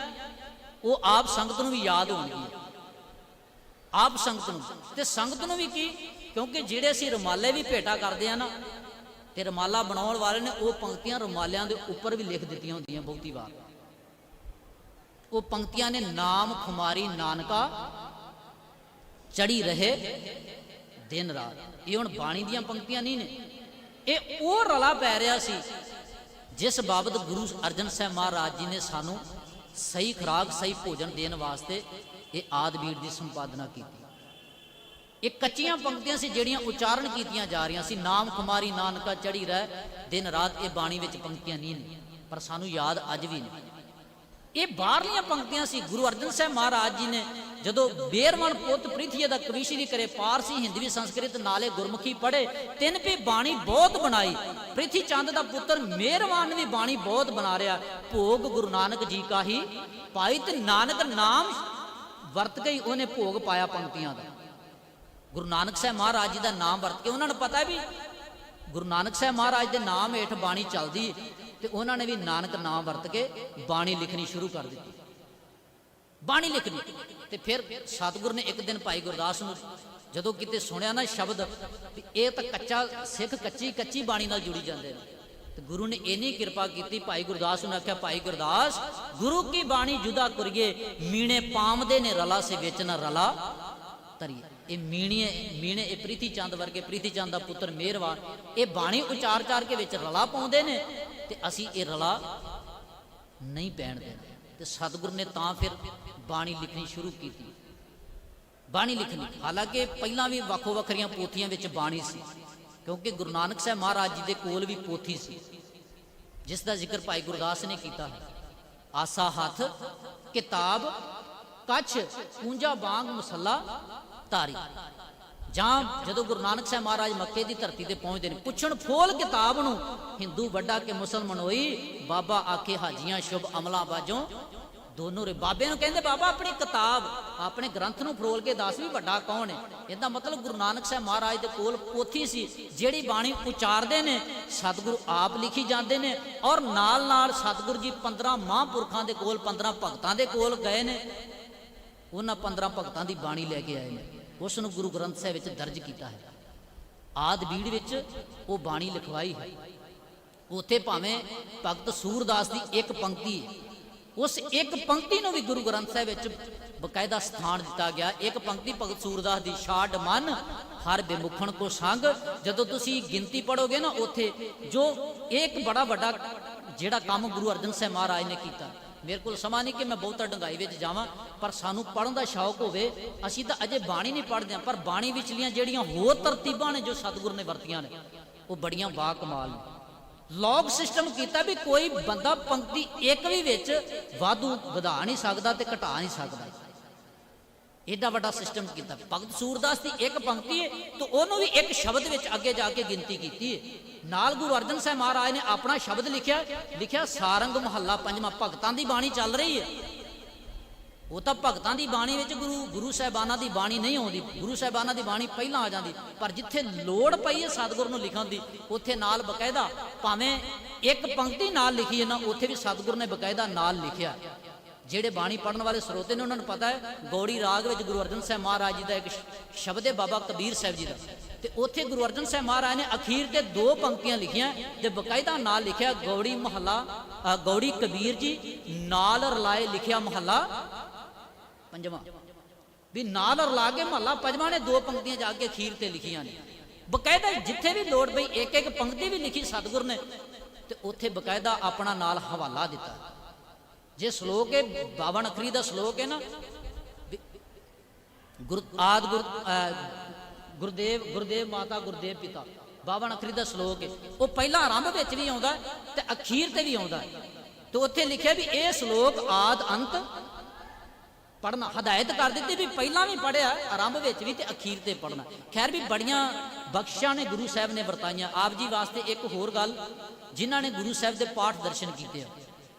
ਉਹ ਆਪ ਸੰਗਤ ਨੂੰ ਵੀ ਯਾਦ ਹੋਣਗੀਆਂ, ਆਪ ਸੰਗਤ ਨੂੰ ਤੇ ਸੰਗਤ ਨੂੰ ਵੀ ਕੀ, ਕਿਉਂਕਿ ਜਿਹੜੇ ਅਸੀਂ ਰੁਮਾਲੇ ਵੀ ਭੇਟਾ ਕਰਦੇ ਆ ਨਾ, ਤੇ ਰੁਮਾਲਾ ਬਣਾਉਣ ਵਾਲੇ ਨੇ ਉਹ ਪੰਕਤੀਆਂ ਰੁਮਾਲਿਆਂ ਦੇ ਉੱਪਰ ਵੀ ਲਿਖ ਦਿੱਤੀਆਂ ਹੁੰਦੀਆਂ ਬਹੁਤੀ ਵਾਰ। ਉਹ ਪੰਕਤੀਆਂ ਨੇ, ਨਾਮ ਖੁਮਾਰੀ ਨਾਨਕਾ ਚੜੀ ਰਹੇ ਦਿਨ ਰਾਤ। ਇਹ ਹੁਣ ਬਾਣੀ ਦੀਆਂ ਪੰਕਤੀਆਂ ਨਹੀਂ ਨੇ, ਇਹ ਉਹ ਰਲਾ ਪੈ ਰਿਹਾ ਸੀ ਜਿਸ ਬਾਬਤ ਗੁਰੂ ਅਰਜਨ ਸਾਹਿਬ ਮਹਾਰਾਜ ਜੀ ਨੇ ਸਾਨੂੰ ਸਹੀ ਖੁਰਾਕ, ਸਹੀ ਭੋਜਨ ਦੇਣ ਵਾਸਤੇ ਇਹ ਆਦਿ ਦੀ ਸੰਪਾਦਨਾ ਕੀਤੀ। ਇਹ ਕੱਚੀਆਂ ਪੰਕਤੀਆਂ ਸੀ ਜਿਹੜੀਆਂ ਉਚਾਰਨ ਕੀਤੀਆਂ ਜਾ ਰਹੀਆਂ ਸੀ। ਨਾਮ ਖੁਮਾਰੀ ਨਾਨਕਾ ਚੜੀ ਰਹਿ ਦਿਨ ਰਾਤ, ਇਹ ਬਾਣੀ ਵਿੱਚ ਪੰਕਤੀਆਂ ਨਹੀਂ ਨੇ, ਪਰ ਸਾਨੂੰ ਯਾਦ ਅੱਜ ਵੀ ਨੇ। ਇਹ ਬਾਹਰਲੀਆਂ ਪੰਕਤੀਆਂ ਸੀ। ਗੁਰੂ ਅਰਜਨ ਸਾਹਿਬ ਮਹਾਰਾਜ ਜੀ ਨੇ ਜਦੋਂ ਮਿਹਰਵਾਨ ਪੁੱਤ ਪ੍ਰਿਥੀਏ ਦਾ ਕਵੀਸ਼ਰੀ ਕਰੇ, ਪਾਰਸੀ ਹਿੰਦਵੀ ਸੰਸਕ੍ਰਿਤ ਨਾਲੇ ਗੁਰਮੁਖੀ ਪੜ੍ਹੇ, 3 ਵੀ ਬਾਣੀ ਬਹੁਤ ਬਣਾਈ। ਪ੍ਰਿਥੀ ਚੰਦ ਦਾ ਪੁੱਤਰ ਮਿਹਰਵਾਨ ਵੀ ਬਾਣੀ ਬਹੁਤ ਬਣਾ ਰਿਹਾ, ਭੋਗ ਗੁਰੂ ਨਾਨਕ ਜੀ ਕਾ ਹੀ ਪਾਈ। ਤੇ ਨਾਨਕ ਨਾਮ ਵਰਤ ਕੇ ਉਹਨੇ ਭੋਗ ਪਾਇਆ ਪੰਕਤੀਆਂ ਦਾ। ਗੁਰੂ ਨਾਨਕ ਸਾਹਿਬ ਮਹਾਰਾਜ ਜੀ ਦਾ ਨਾਮ ਵਰਤ ਕੇ, ਉਹਨਾਂ ਨੂੰ ਪਤਾ ਵੀ ਗੁਰੂ ਨਾਨਕ ਸਾਹਿਬ ਮਹਾਰਾਜ ਦੇ ਨਾਮ ਹੇਠ ਬਾਣੀ ਚੱਲਦੀ, ਤੇ ਉਹਨਾਂ ਨੇ ਵੀ ਨਾਨਕ ਨਾਮ ਵਰਤ ਕੇ ਬਾਣੀ ਲਿਖਣੀ ਸ਼ੁਰੂ ਕਰ ਦਿੱਤੀ। ਬਾਣੀ ਲਿਖਣੀ, ਤੇ ਫਿਰ ਸਤਿਗੁਰ ਨੇ ਇੱਕ ਦਿਨ ਭਾਈ ਗੁਰਦਾਸ ਨੂੰ ਜਦੋਂ ਕਿਤੇ ਸੁਣਿਆ ਨਾ ਸ਼ਬਦ ਵੀ ਇਹ ਤਾਂ ਕੱਚਾ ਸਿੱਖ ਕੱਚੀ ਬਾਣੀ ਨਾਲ ਜੁੜੀ ਜਾਂਦੇ ਨੇ, ਤੇ ਗੁਰੂ ਨੇ ਇੰਨੀ ਕਿਰਪਾ ਕੀਤੀ, ਭਾਈ ਗੁਰਦਾਸ ਨੂੰ ਆਖਿਆ, ਭਾਈ ਗੁਰਦਾਸ ਗੁਰੂ ਕੀ ਬਾਣੀ ਜੁਦਾ ਕਰੀਏ, ਮੀਣੇ ਪਾਮਦੇ ਨੇ ਰਲਾ ਸੇ ਵਿੱਚ ਨਾ ਰਲਾ ਤਰੀਏ। ਇਹ ਮੀਣੇ ਇਹ ਪ੍ਰੀਤੀ ਚੰਦ ਵਰਗੇ, ਪ੍ਰੀਤੀ ਚੰਦ ਦਾ ਪੁੱਤਰ ਮਿਹਰਵਾਨ, ਇਹ ਬਾਣੀ ਉਚਾਰ ਕੇ ਵਿੱਚ ਰਲਾ ਪਾਉਂਦੇ ਨੇ, ਤੇ ਅਸੀਂ ਇਹ ਰਲਾ ਨਹੀਂ ਪੈਣ ਦੇਣਾ। ਤੇ ਸਤਿਗੁਰ ਨੇ ਤਾਂ ਫਿਰ ਬਾਣੀ ਲਿਖਣੀ ਸ਼ੁਰੂ ਕੀਤੀ। ਬਾਣੀ ਲਿਖਣੀ, ਹਾਲਾਂਕਿ ਪਹਿਲਾਂ ਵੀ ਵੱਖੋ ਵੱਖਰੀਆਂ ਪੋਥੀਆਂ ਵਿੱਚ ਬਾਣੀ ਸੀ, ਕਿਉਂਕਿ ਗੁਰੂ ਨਾਨਕ ਸਾਹਿਬ ਮਹਾਰਾਜ ਜੀ ਦੇ ਕੋਲ ਵੀ ਪੋਥੀ ਸੀ, ਜਿਸ ਦਾ ਜ਼ਿਕਰ ਭਾਈ ਗੁਰਦਾਸ ਨੇ ਕੀਤਾ ਹੈ। ਆਸਾ ਹੱਥ ਕਿਤਾਬ ਕੱਛ ਪੂੰਜਾ ਬਾਂਗ ਮੁਸੱਲਾ ਤਾਰੀ। ਜਾਂ ਜਦੋਂ ਗੁਰੂ ਨਾਨਕ ਸਾਹਿਬ ਮਹਾਰਾਜ ਮੱਕੇ ਦੀ ਧਰਤੀ ਤੇ ਪਹੁੰਚਦੇ ਨੇ, ਪੁੱਛਣ ਫੋਲ ਕਿਤਾਬ ਨੂੰ, ਹਿੰਦੂ ਵੱਡਾ ਕੇ ਮੁਸਲਮਾਨ ਹੋਈ, ਬਾਬਾ ਆਖੇ ਹਾਜੀਆਂ ਸ਼ੁਭ ਅਮਲਾਂ ਬਾਝੋਂ ਦੋਨੋਂ ਰੇ। ਬਾਬੇ ਨੂੰ ਕਹਿੰਦੇ, ਬਾਬਾ ਆਪਣੀ ਕਿਤਾਬ, ਆਪਣੇ ਗ੍ਰੰਥ ਨੂੰ ਫਰੋਲ ਕੇ ਦੱਸ ਵੀ ਵੱਡਾ ਕੌਣ ਹੈ। ਇਹਦਾ ਮਤਲਬ ਗੁਰੂ ਨਾਨਕ ਸਾਹਿਬ ਮਹਾਰਾਜ ਦੇ ਕੋਲ ਪੋਥੀ ਸੀ, ਜਿਹੜੀ ਬਾਣੀ ਉਚਾਰਦੇ ਨੇ ਸਤਿਗੁਰੂ ਆਪ ਲਿਖੀ ਜਾਂਦੇ ਨੇ, ਔਰ ਨਾਲ ਨਾਲ ਸਤਿਗੁਰੂ ਜੀ 15 ਮਹਾਂਪੁਰਖਾਂ ਦੇ ਕੋਲ, 15 ਭਗਤਾਂ ਦੇ ਕੋਲ ਗਏ ਨੇ, ਉਹਨਾਂ 15 ਭਗਤਾਂ ਦੀ ਬਾਣੀ ਲੈ ਕੇ ਆਏ ਨੇ, ਉਸ ਨੂੰ ਗੁਰੂ ਗ੍ਰੰਥ ਸਾਹਿਬ ਵਿੱਚ ਦਰਜ ਕੀਤਾ ਹੈ। ਆਦਿ ਬੀੜ ਵਿੱਚ ਉਹ ਬਾਣੀ ਲਿਖਵਾਈ ਹੈ। ਉੱਥੇ ਭਾਵੇਂ ਭਗਤ ਸੂਰਦਾਸ ਦੀ ਇੱਕ ਪੰਕਤੀ, उस एक पंक्ति नूं भी गुरु ग्रंथ साहिब विच बकायदा स्थान दिता गया। एक पंक्ति भगत सूरदास दी, छाड़ मन हर बेमुखण को संग। जदों तुसीं गिनती पढ़ोगे ना उत्थे जो एक बड़ा वड्डा जिहड़ा काम गुरु अर्जन साहिब महाराज ने कीता। मेरे को समा नहीं कि मैं बहुता डंगाई विच जावां, पर सानू पढ़न दा शौक होवे। असीं तां अजे बाणी नहीं पढ़दे, पर बाणी विचलियां जिहड़ियां होर तरतीबां ने जो सतगुर ने वरतियां ने वो बड़ियां बा कमाल ने। लॉग सिस्टम किया भी कोई बंदा पंक्ति एक भी विच वाधू वधा नहीं सकता ते घटा नहीं सकता। एडा वड्डा सिस्टम किया। भगत सूरदास की एक पंक्ति है तो उन्होंने भी एक शब्द विच अगे जाके गिनती की है। नाल गुरु अर्जन साहिब महाराज ने अपना शब्द लिखा सारंग महला पंजवां। भगतां दी बाणी चल रही है, वो तो भगतां दी बाणी विच गुरु साहिबाना दी बाणी नहीं आउंदी। गुरु साहिबाना दी बाणी पहलां आ जांदी, पर जिथे लोड़ पई है सतगुर नूं लिखण दी उत्थे नाल बकायदा भावें एक पंक्ति नाल लिखी है ना, उत्थे भी सतगुर ने बकायदा नाल लिखिया। ਜਿਹੜੇ ਬਾਣੀ ਪੜਨ ਵਾਲੇ ਸਰੋਤੇ ਨੇ ਉਹਨਾਂ ਨੂੰ ਪਤਾ ਹੈ ਗੌੜੀ ਰਾਗ ਵਿੱਚ ਗੁਰੂ ਅਰਜਨ ਸਾਹਿਬ ਮਹਾਰਾਜ ਜੀ ਦਾ ਇੱਕ ਸ਼ਬਦ ਹੈ ਬਾਬਾ ਕਬੀਰ ਸਾਹਿਬ ਜੀ ਦਾ, ਤੇ ਉੱਥੇ ਗੁਰੂ ਅਰਜਨ ਸਾਹਿਬ ਮਹਾਰਾਜ ਨੇ ਅਖੀਰ ਤੇ 2 ਪੰਕਤੀਆਂ ਲਿਖੀਆਂ ਤੇ ਬਕਾਇਦਾ ਨਾਲ ਲਿਖਿਆ ਗੌੜੀ ਮਹੱਲਾ ਗੌੜੀ ਕਬੀਰ ਜੀ ਨਾਲ ਰਲਾਏ ਲਿਖਿਆ ਮਹੱਲਾ ਪੰਜਵਾਂ। ਵੀ ਨਾਲ ਰਲਾ ਕੇ ਮਹੱਲਾ ਪੰਜਵਾਂ ਨੇ 2 ਪੰਕਤੀਆਂ ਜਾ ਕੇ ਅਖੀਰ ਤੇ ਲਿਖੀਆਂ ਨੇ। ਬਕਾਇਦਾ ਜਿੱਥੇ ਵੀ ਲੋੜ ਪਈ ਇੱਕ ਪੰਕਤੀ ਵੀ ਲਿਖੀ ਸਤਿਗੁਰ ਨੇ ਤੇ ਉੱਥੇ ਬਕਾਇਦਾ ਆਪਣਾ ਨਾਲ ਹਵਾਲਾ ਦਿੱਤਾ। जे श्लोक है 52 अखरी का श्लोक है ना, गुरुदेव माता गुरुदेव पिता 52 अखरी का श्लोक है। वो पहला आरंभ में भी आता तो अखीर से भी आता है। तो उत्थे लिखे भी ये श्लोक आद अंत पढ़ना हदायत कर दी भी पहला भी पढ़िया आरंभ में भी तो अखीर से पढ़ना। खैर भी बड़िया बख्शिशां ने गुरु साहब ने वरताइयां आप जी वास्ते। एक होर गल जिन्हों ने गुरु साहब के पाठ दर्शन किए,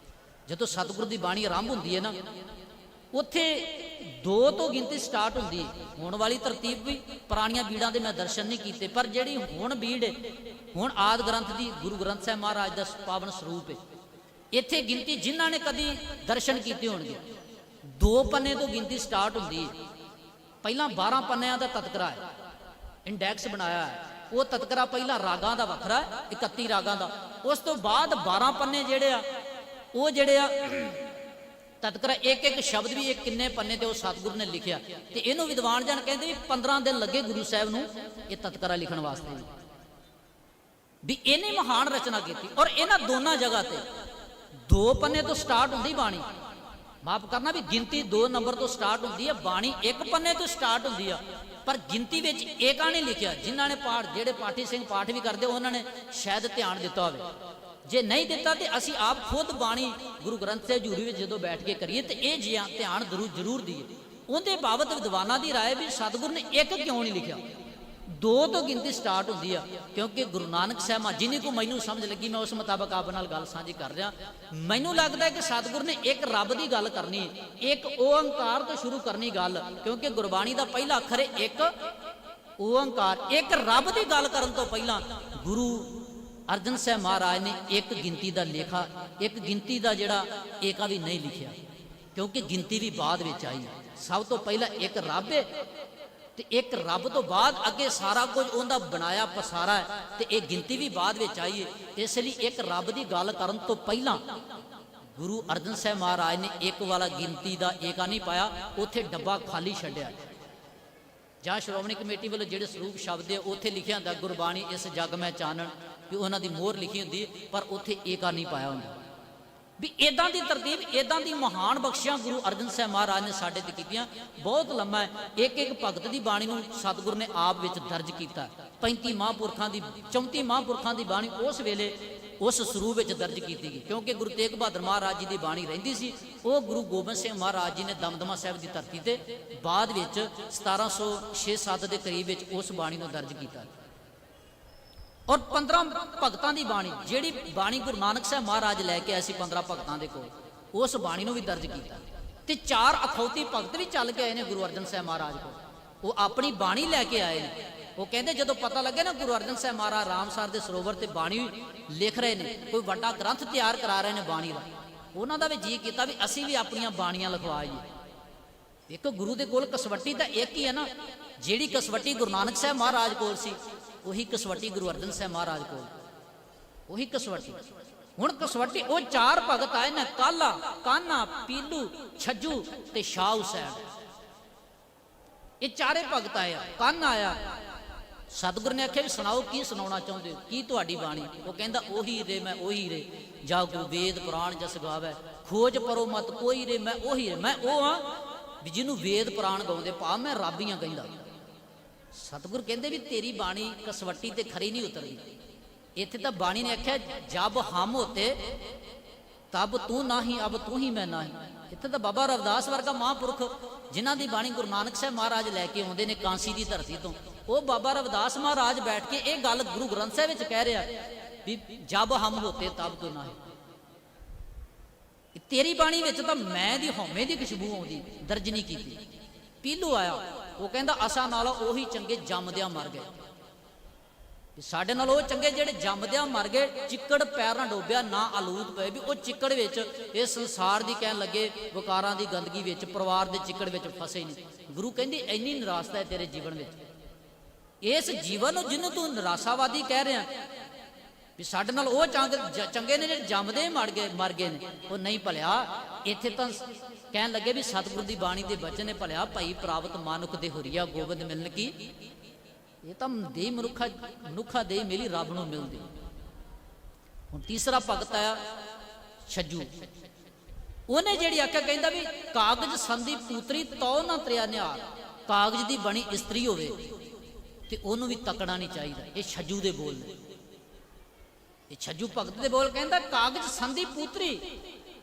जो सतगुर की बाणी आरंभ होंगी है ना उत्थे 2 तो गिनती स्टार्ट होंगी है। होने वाली तरतीब भी पुरानियां बीड़ां दे मैं दर्शन नहीं किए, पर जिहड़ी हुण बीड़ है हुण आदि ग्रंथ की गुरु ग्रंथ साहिब महाराज का पावन स्वरूप है। इत्थे गिनती जिन्हां ने कदी दर्शन किए होणगे 2 पन्ने तो गिनती स्टार्ट होंगी है। पहला 12 पन्नियां का तत्करा है, इंडैक्स बनाया है। वो तत्करा पहला रागां का वखरा 31 रागां का, उस तो बाद 12 पन्ने जिहड़े आ वो जिहड़े तत्करा एक शब्द भी एक किन्ने पन्ने ते सतगुर ने लिखिया। ते इहनूं विद्वान जन कहते भी 15 दिन लगे गुरु साहब नूं ये तत्करा लिखण वास्ते भी इहने महान रचना की। और इन्हां दोनों जगह ते 2 पन्ने तो स्टार्ट होंदी बाणी, माफ करना भी गिनती 2 नंबर तो स्टार्ट होंदी है, बाणी 1 पन्ने तो स्टार्ट होंदी है, पर गिनती विच एका नहीं लिखिया। जिन्हां ने पाठ जिहड़े पाठी सिंह पाठ भी करते उन्होंने शायद ध्यान दिता होवे, जे नहीं दिता तो असी आप खुद बाणी गुरु ग्रंथ साहिब हजूरी में जो बैठ के करिए तो यह ध्यान जरूर दिए। उनके बाबत विद्वाना की राय भी सतगुर ने एक क्यों नहीं लिखा, 2 तो गिनती स्टार्ट होंगी है। क्योंकि गुरु नानक साहब जिन्हें को मैनू समझ लगी मैं उस मुताबिक आप नाल गल साझी कर रहा। मैनू लगता है कि सतगुर ने एक रब की गल करनी है, एक ओंकार तो शुरू करनी गल, क्योंकि गुरबाणी का पहला अखर है एक ओंकार। एक रब की गल करन तो पहला गुरु अर्जन साहब महाराज ने एक गिनती का लेखा एक गिनती का जिहड़ा एका भी नहीं लिखिया, क्योंकि गिनती भी बाद में आई। सब तो पहला एक रब है तो एक रब तो बाद अगे सारा कुछ उनका बनाया पसारा है, तो एक गिनती भी बाद में आई है। इसलिए एक रब की गल करन तो पहला गुरु अर्जन साहब महाराज ने एक वाला गिनती का एका नहीं पाया, उत्थे डब्बा खाली छड्डिया। जां श्रोमणी कमेटी वालों जिहड़े स्वरूप शब्द है उत्थे लिखिया होंदा गुरबाणी इस जग में चानण, भी उन्होंने मोहर लिखी होंगी, पर उत्थे एका नहीं पाया होंदा। भी इदां दी तरतीब इदां दी महान बख्शियां गुरु अर्जन साहब महाराज ने साडे ते कीतियां। बहुत लंबा है, एक भगत की बाणी नूं सतगुर ने आप विच दर्ज किया। 35 महापुरखां दी 34 महापुरखां दी बाणी उस वेले उस स्वरूप में दर्ज की गई, क्योंकि गुरु तेग बहादुर महाराज जी की बाणी रहिंदी सी। वो गुरु गोबिंद सिंह महाराज जी ने दमदमा साहिब की धरती से बाद 1706-7 के करीब उस बाणी को दर्ज किया। और 15 भगतों की बाणी जिहड़ी बाणी गुरु नानक साहब महाराज लैके आए 15 भगतों के कोल, उस बाणी को भी दर्ज किया। तो 4 अखौती भगत भी चल के आए हैं गुरु अर्जन साहब महाराज को, वो अपनी बाणी लैके आए हैं। वो कहते जो पता लगे ना गुरु अर्जन साहब महाराज रामसर के सरोवर से बाणी लिख रहे हैं, कोई बड़ा ग्रंथ तैयार करा रहे हैं बाणी का, उन्होंने भी जी किया भी असी भी अपन बाणियां लिखवाइए। देखो गुरु के कोल कसवटी तो एक ही है ना, जिहड़ी कसवटी गुरु नानक साहब महाराज कोल सी उही कसवटी गुरु अर्जन साहब महाराज कोल, उही कसवटी। ਹੁਣ ਕਸਵੱਟੀ ਉਹ ਚਾਰ ਭਗਤ ਆਏ ਨੇ, ਕਾਲਾ, ਕਾਨਾ, ਪੀਲੂ, ਛੱਜੂ ਤੇ ਸ਼ਾਹ ਹੁਸੈਨ। ਇਹ ਚਾਰੇ ਭਗਤ ਆਏ ਆ। ਕੰਨ ਆਇਆ, ਸਤਿਗੁਰ ਨੇ ਆਖਿਆ ਵੀ ਸੁਣਾਓ ਕੀ ਸੁਣਾਉਣਾ ਚਾਹੁੰਦੇ ਹੋ, ਕੀ ਤੁਹਾਡੀ ਬਾਣੀ? ਉਹ ਕਹਿੰਦਾ ਉਹੀ ਰੇ ਮੈਂ ਉਹੀ ਰੇ, ਜਾਗੂ ਵੇਦ ਪੁਰਾਣ ਜਸ ਗਾਵੇ, ਖੋਜ ਪਰੋ ਮਤ ਕੋਈ ਰੇ ਮੈਂ ਉਹੀ ਰੇ। ਮੈਂ ਉਹ ਆ ਵੀ ਜਿਹਨੂੰ ਵੇਦ ਪੁਰਾਣ ਗਾਉਂਦੇ, ਭਾ ਮੈਂ ਰੱਬ ਹੀ ਆ ਕਹਿੰਦਾ। ਸਤਿਗੁਰ ਕਹਿੰਦੇ ਵੀ ਤੇਰੀ ਬਾਣੀ ਕਸਵੱਟੀ ਤੇ ਖਰੀ ਨਹੀਂ ਉਤਰਦੀ। ਇੱਥੇ ਤਾਂ ਬਾਣੀ ਨੇ ਆਖਿਆ ਜਬ ਹਮ ਹੋਤੇ ਤਬ ਤੂੰ ਨਾਹੀਂ, ਅਬ ਤੂੰ ਹੀ ਮੈਂ ਨਾਹੀਂ। ਇੱਥੇ ਤਾਂ ਬਾਬਾ ਰਵਿਦਾਸ ਵਰਗਾ ਮਹਾਂਪੁਰਖ ਜਿਨ੍ਹਾਂ ਦੀ ਬਾਣੀ ਗੁਰੂ ਨਾਨਕ ਸਾਹਿਬ ਮਹਾਰਾਜ ਲੈ ਕੇ ਆਉਂਦੇ ਨੇ ਕਾਂਸੀ ਦੀ ਧਰਤੀ ਤੋਂ, ਉਹ ਬਾਬਾ ਰਵਿਦਾਸ ਮਹਾਰਾਜ ਬੈਠ ਕੇ ਇਹ ਗੱਲ ਗੁਰੂ ਗ੍ਰੰਥ ਸਾਹਿਬ ਵਿੱਚ ਕਹਿ ਰਿਹਾ ਵੀ ਜਬ ਹਮ ਹੋਤੇ ਤਬ ਤੂੰ ਨਾਹੀਂ। ਤੇਰੀ ਬਾਣੀ ਵਿੱਚ ਤਾਂ ਮੈਂ ਦੀ ਹਉਮੈ ਦੀ ਖੁਸ਼ਬੂ ਆਉਂਦੀ, ਦਰਜ ਨਹੀਂ ਕੀਤੀ। ਪੀਲੂ ਆਇਆ, ਉਹ ਕਹਿੰਦਾ ਅਸਾਂ ਨਾਲ ਉਹੀ ਚੰਗੇ ਜੰਮਦਿਆਂ ਮਰ ਗਏ। ਸਾਡੇ ਨਾਲ ਉਹ ਚੰਗੇ ਜਿਹੜੇ ਜੰਮਦਿਆਂ ਮਰ ਗਏ, ਚਿੱਕੜ ਪੈਰ ਨਾਲ ਡੋਬਿਆ ਨਾ ਆਲੂਤ ਪਏ। ਵੀ ਉਹ ਚਿੱਕੜ ਵਿੱਚ ਇਸ ਸੰਸਾਰ ਦੀ ਕਹਿਣ ਲੱਗੇ ਵਿਕਾਰਾਂ ਦੀ ਗੰਦਗੀ ਵਿੱਚ, ਪਰਿਵਾਰ ਦੇ ਚਿੱਕੜ ਵਿੱਚ ਫਸੇ ਨਹੀਂ। ਗੁਰੂ ਕਹਿੰਦੀ ਇੰਨੀ ਨਿਰਾਸ਼ਤਾ ਹੈ ਤੇਰੇ ਜੀਵਨ ਵਿੱਚ, ਇਸ ਜੀਵਨ ਨੂੰ ਜਿਹਨੂੰ ਤੂੰ ਨਿਰਾਸ਼ਾਵਾਦੀ ਕਹਿ ਰਿਹਾ ਵੀ ਸਾਡੇ ਨਾਲ ਉਹ ਚੰਗੇ ਨੇ ਜਿਹੜੇ ਜੰਮਦੇ ਮਰ ਗਏ ਨੇ, ਉਹ ਨਹੀਂ ਭਲਿਆ। ਇੱਥੇ ਤਾਂ ਕਹਿਣ ਲੱਗੇ ਵੀ ਸਤਿਗੁਰ ਦੀ ਬਾਣੀ ਦੇ ਬਚਨ ਨੇ, ਭਲਿਆ ਭਾਈ ਪ੍ਰਾਪਤ ਮਾਨੁਖ ਦੇ ਹੁਰੀਆ ਗੋਬਿੰਦ ਮਿਲਣ ਕੀ। ਇਹ ਤਾਂ ਦੇ ਮਨੁੱਖਾ ਦੇ ਮਿਲੀ ਰੱਬ ਨੂੰ ਮਿਲਦੀ। ਹੁਣ ਤੀਸਰਾ ਭਗਤ ਆਇਆ ਛੱਜੂ। ਉਹਨੇ ਜਿਹੜੀ ਆਖਿਆ, ਕਹਿੰਦਾ ਵੀ ਕਾਗਜ਼ ਸੰਧੀ ਪੂਤਰੀ ਤੋ ਨਾ ਤਰਿਆ ਨਿਹਾਰ। ਕਾਗਜ਼ ਦੀ ਬਣੀ ਇਸਤਰੀ ਹੋਵੇ ਤੇ ਉਹਨੂੰ ਵੀ ਤੱਕਣਾ ਨਹੀਂ ਚਾਹੀਦਾ। ਇਹ ਛੱਜੂ ਦੇ ਬੋਲ ਨੇ, ਇਹ ਛੱਜੂ ਭਗਤ ਦੇ ਬੋਲ। ਕਹਿੰਦਾ ਕਾਗਜ਼ ਸੰਧੀ ਪੂਤਰੀ